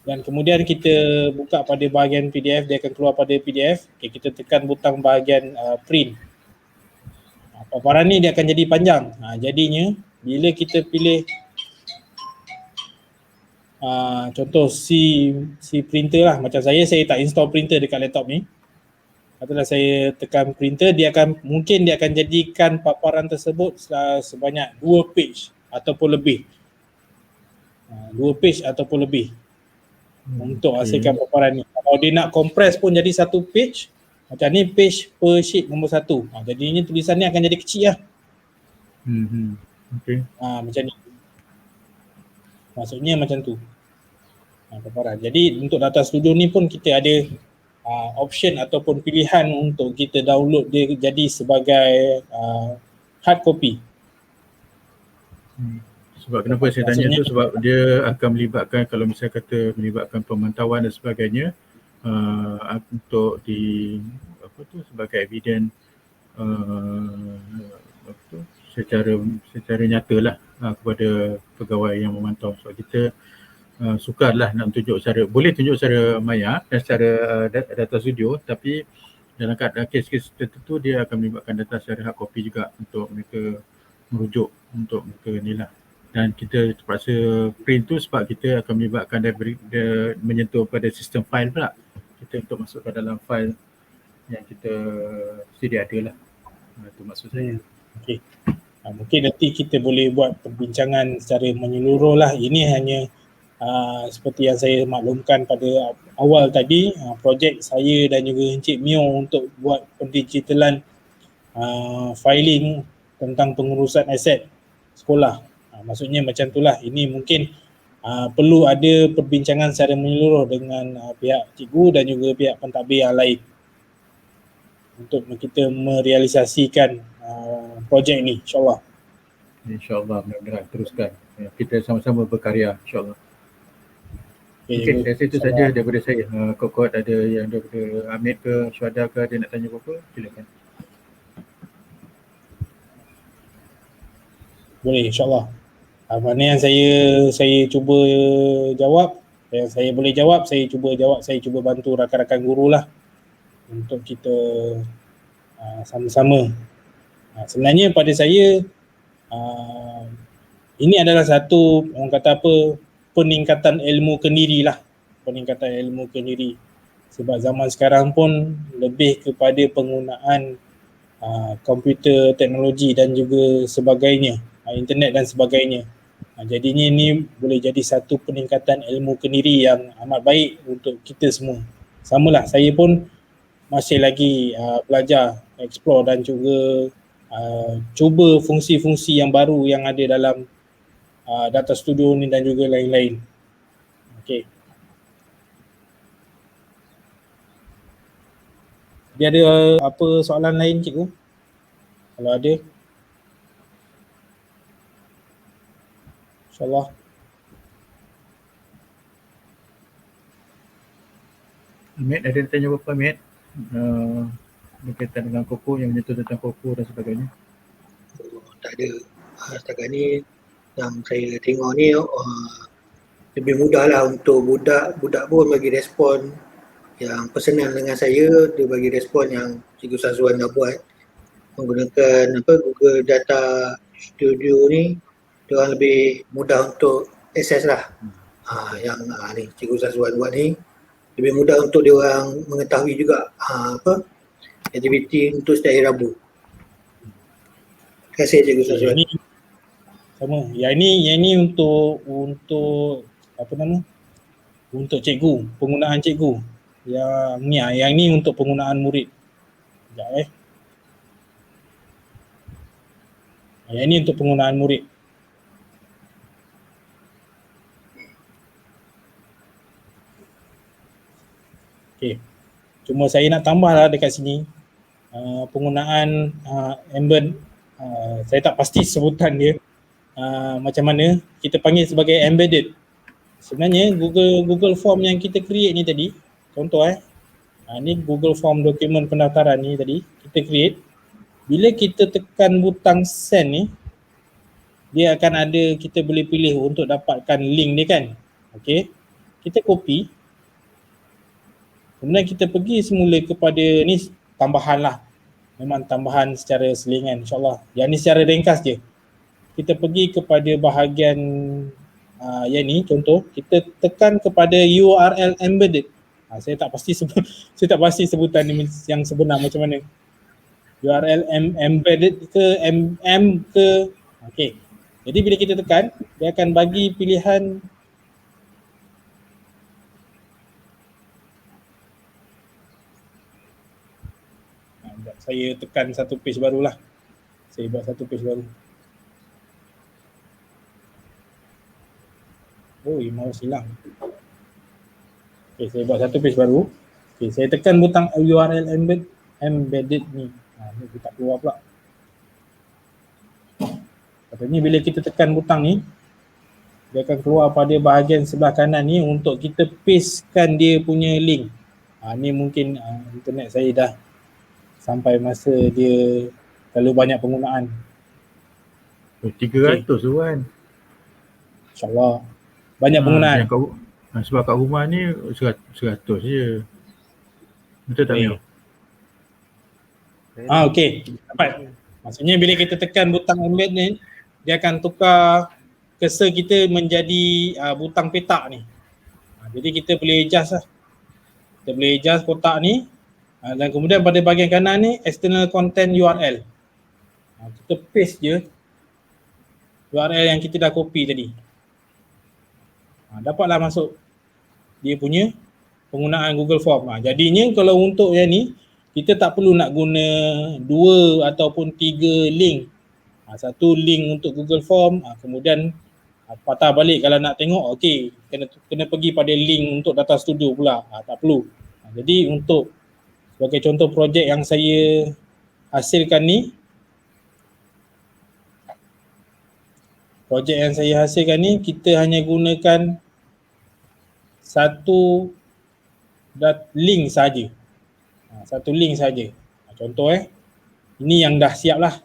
Dan kemudian kita buka pada bahagian PDF, dia akan keluar pada PDF. Okey, kita tekan butang bahagian print. Paparan ni dia akan jadi panjang. Jadinya bila kita pilih contoh si printer lah, macam saya tak install printer dekat laptop ni. Katalah saya tekan printer, dia akan jadikan paparan tersebut sebanyak 2 page ataupun lebih. 2 page ataupun lebih untuk hasilkan paparan ni. Kalau dia nak compress pun jadi 1 page, macam ni page per sheet nombor 1. Jadinya tulisan ni akan jadi kecil lah. Okay. Macam ni. Maksudnya macam tu. Paparan. Jadi untuk data studio ni pun kita ada option ataupun pilihan untuk kita download dia jadi sebagai hard copy. Sebab kenapa saya tanya tu, sebab dia akan melibatkan, kalau misalnya kata melibatkan pemantauan dan sebagainya, untuk sebagai evidence secara nyata lah kepada pegawai yang memantau. Sebab kita sukarlah nak tunjuk boleh tunjuk secara maya dan secara data studio, tapi dalam kes-kes tertentu dia akan melibatkan data secara hard copy juga untuk mereka merujuk untuk mereka ni lah. Dan kita terpaksa print tu sebab kita akan melibatkan dia menyentuh pada sistem file pula. Kita untuk masukkan dalam file yang kita sedia ada lah. Itu maksud saya. Okey. Mungkin nanti kita boleh buat perbincangan secara menyeluruh lah. Ini hanya seperti yang saya maklumkan pada awal tadi, projek saya dan juga Encik Mio untuk buat pendigitalan filing tentang pengurusan aset sekolah. Maksudnya macam itulah. Ini mungkin perlu ada perbincangan secara menyeluruh dengan pihak cikgu dan juga pihak pentadbir yang lain untuk kita merealisasikan projek ni, insyaAllah. InsyaAllah mudah-mudahan teruskan. Kita sama-sama berkarya insyaAllah. Mungkin saya rasa itu saja daripada saya. Kok ada yang daripada Hamid ke Syuhada ke ada nak tanya apa-apa? Silakan. Boleh, insyaAllah. Mana yang saya cuba jawab, yang saya boleh jawab, saya cuba jawab, saya cuba bantu rakan-rakan guru lah untuk kita sama-sama. Sebenarnya pada saya ini adalah satu orang kata apa, peningkatan ilmu kendiri lah, peningkatan ilmu kendiri. Sebab zaman sekarang pun lebih kepada penggunaan komputer, teknologi dan juga sebagainya, internet dan sebagainya. Jadinya ini boleh jadi satu peningkatan ilmu kendiri yang amat baik untuk kita semua. Samalah, saya pun masih lagi belajar, explore dan juga cuba fungsi-fungsi yang baru yang ada dalam Data Studio ni dan juga lain-lain. Okey. Dia ada apa soalan lain cikgu? Kalau ada. InsyaAllah. Hamid, ada nak tanya apa-apa Hamid? Berkaitan dengan Koko, yang menyentuh tentang Koko dan sebagainya? Tak ada. Setakat ni yang saya tengok ni lebih mudah lah untuk budak pun bagi respon yang personal dengan saya. Dia bagi respon yang Cikgu Sazwan dah buat menggunakan Google Data Studio ni. Dia orang lebih mudah untuk akses lah. Ni Cikgu Sazwan buat ni lebih mudah untuk dia orang mengetahui juga aktiviti untuk setiap hari Rabu. Terima kasih Cikgu Sazwan. Sama. Yang ini untuk apa nama? Untuk cikgu, penggunaan cikgu. Yang ni untuk penggunaan murid. Sekejap Yang ini untuk penggunaan murid. Okey. Cuma saya nak tambahlah dekat sini penggunaan embed, saya tak pasti sebutan dia macam mana, kita panggil sebagai embedded. Sebenarnya Google Form yang kita create ni tadi, contoh ni Google Form dokumen pendaftaran ni tadi kita create. Bila kita tekan butang send ni, dia akan ada, kita boleh pilih untuk dapatkan link dia kan. Okey. Kita copy. Kemudian kita pergi semula kepada ni, tambahan lah. Memang tambahan secara selingan insyaAllah. Yang ni secara ringkas je. Kita pergi kepada bahagian yang ni, contoh kita tekan kepada URL embedded. Saya tak pasti sebutan ni yang sebenar macam mana. URL embedded ke MM ke. Okey. Jadi bila kita tekan, dia akan bagi pilihan saya tekan satu page barulah. Saya buat satu page baru. Oh, mouse hilang. Okay, saya buat satu page baru. Okay, saya tekan butang URL embedded ni. Ni dia tak keluar pula. Katanya bila kita tekan butang ni, dia akan keluar pada bahagian sebelah kanan ni untuk kita pastekan dia punya link. Ni mungkin internet saya dah sampai masa dia terlalu banyak penggunaan. 300 tu kan. InsyaAllah. Banyak penggunaan. Sebab kat rumah ni 100 je. Betul tak Mio? Okey. Dapat. Maksudnya bila kita tekan butang embed ni, dia akan tukar cursor kita menjadi butang petak ni. Jadi kita boleh adjust lah. Kita boleh adjust kotak ni. Dan kemudian pada bahagian kanan ni, external content URL. Kita paste je URL yang kita dah copy tadi. Dapatlah masuk dia punya penggunaan Google Form. Jadinya kalau untuk yang ni, kita tak perlu nak guna 2 ataupun 3 link. Satu link untuk Google Form, kemudian patah balik kalau nak tengok, okey, kena pergi pada link untuk Data Studio pula. Tak perlu. Jadi untuk sebagai contoh projek yang saya hasilkan ni, projek yang saya hasilkan ni kita hanya gunakan satu link saja. Satu link saja. Contoh ini yang dah siap lah.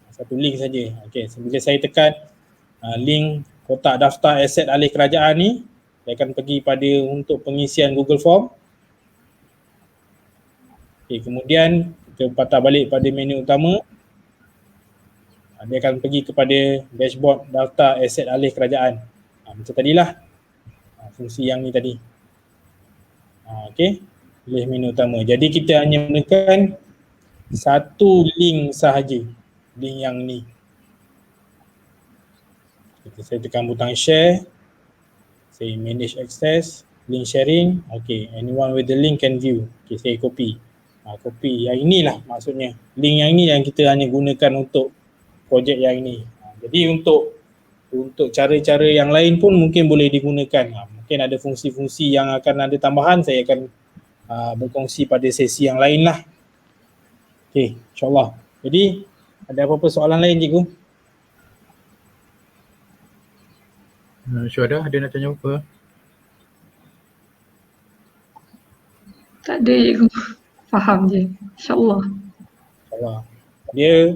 Satu link saja. Okey, bila saya tekan link kotak daftar aset alih kerajaan ni, saya akan pergi pada untuk pengisian Google Form. Okey, kemudian kita patah balik pada menu utama. Dia akan pergi kepada dashboard daftar aset alih kerajaan. Macam tadilah. Fungsi yang ni tadi. Okey, pilih menu utama. Jadi kita hanya gunakan satu link sahaja. Link yang ni. Saya tekan butang share. Saya manage access, link sharing. Okay, anyone with the link can view. Okay, saya copy. Copy. Yang inilah maksudnya. Link yang ini yang kita hanya gunakan untuk projek yang ini. Jadi untuk cara-cara yang lain pun mungkin boleh digunakan. Mungkin ada fungsi-fungsi yang akan ada tambahan, saya akan berkongsi pada sesi yang lain lah. Okay, insyaAllah. Jadi ada apa-apa soalan lain cikgu? Syuhada ada nak tanya apa? Tak ada cikgu. Faham je. InsyaAllah. InsyaAllah. Dia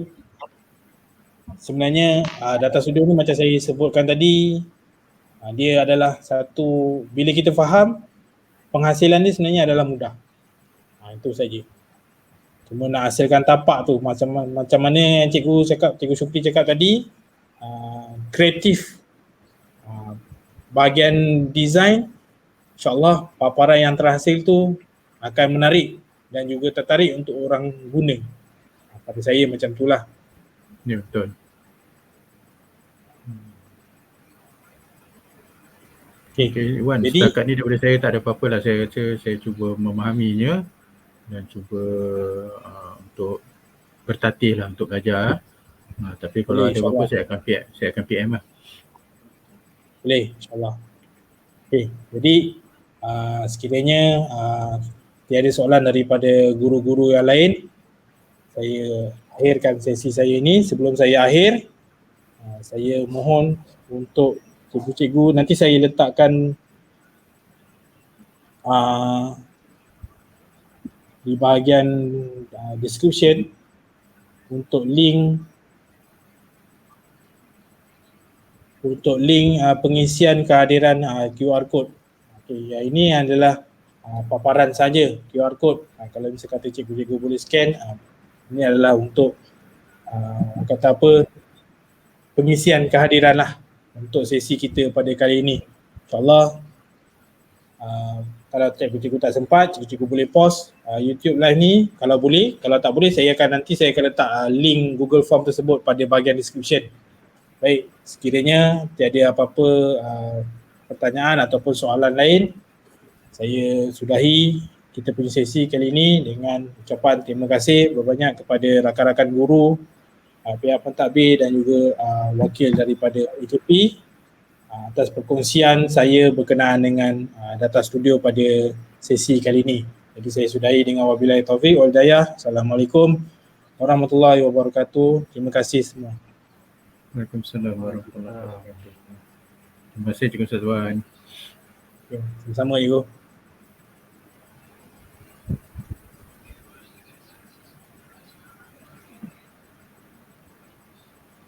sebenarnya data studio ni macam saya sebutkan tadi, dia adalah satu, bila kita faham, penghasilan ni sebenarnya adalah mudah. Itu saja. Cuma nak hasilkan tapak tu macam mana yang Cikgu Syukri cakap tadi, kreatif, bahagian design, insyaAllah paparan yang terhasil tu akan menarik dan juga tertarik untuk orang guna. Pada saya macam itulah. Ya, betul. Okay, Wan, jadi, setakat ni daripada saya tak ada apa-apa lah. Saya rasa saya cuba memahaminya dan cuba untuk bertatih lah untuk belajar. Tapi kalau ada apa-apa saya akan PM lah. Boleh, insyaAllah. Okay, jadi sekiranya tiada soalan daripada guru-guru yang lain, saya akhirkan sesi saya ini. Sebelum saya akhir, saya mohon untuk cikgu-cikgu, nanti saya letakkan di bahagian description untuk link pengisian kehadiran QR code. Okay, yang ini adalah paparan saja QR code. Kalau bisa kata cikgu-cikgu boleh scan, ini adalah untuk pengisian kehadiran lah untuk sesi kita pada kali ini. InsyaAllah kalau cikgu-cikgu tak sempat, cikgu-cikgu boleh pause YouTube live ni kalau boleh. Kalau tak boleh, saya akan letak link Google Form tersebut pada bahagian description. Baik, sekiranya tiada apa-apa pertanyaan ataupun soalan lain, saya sudahi kita punya sesi kali ini dengan ucapan terima kasih berbanyak kepada rakan-rakan guru, pihak pentadbir dan juga wakil daripada AKP atas perkongsian saya berkenaan dengan data studio pada sesi kali ini. Jadi saya sudahi dengan wabillahi taufiq wal hidayah. Assalamualaikum warahmatullahi wabarakatuh. Terima kasih semua. Waalaikumsalam warahmatullahi wabarakatuh. Terima kasih Cikgu Ustaz Wan. Sama-sama Cikgu.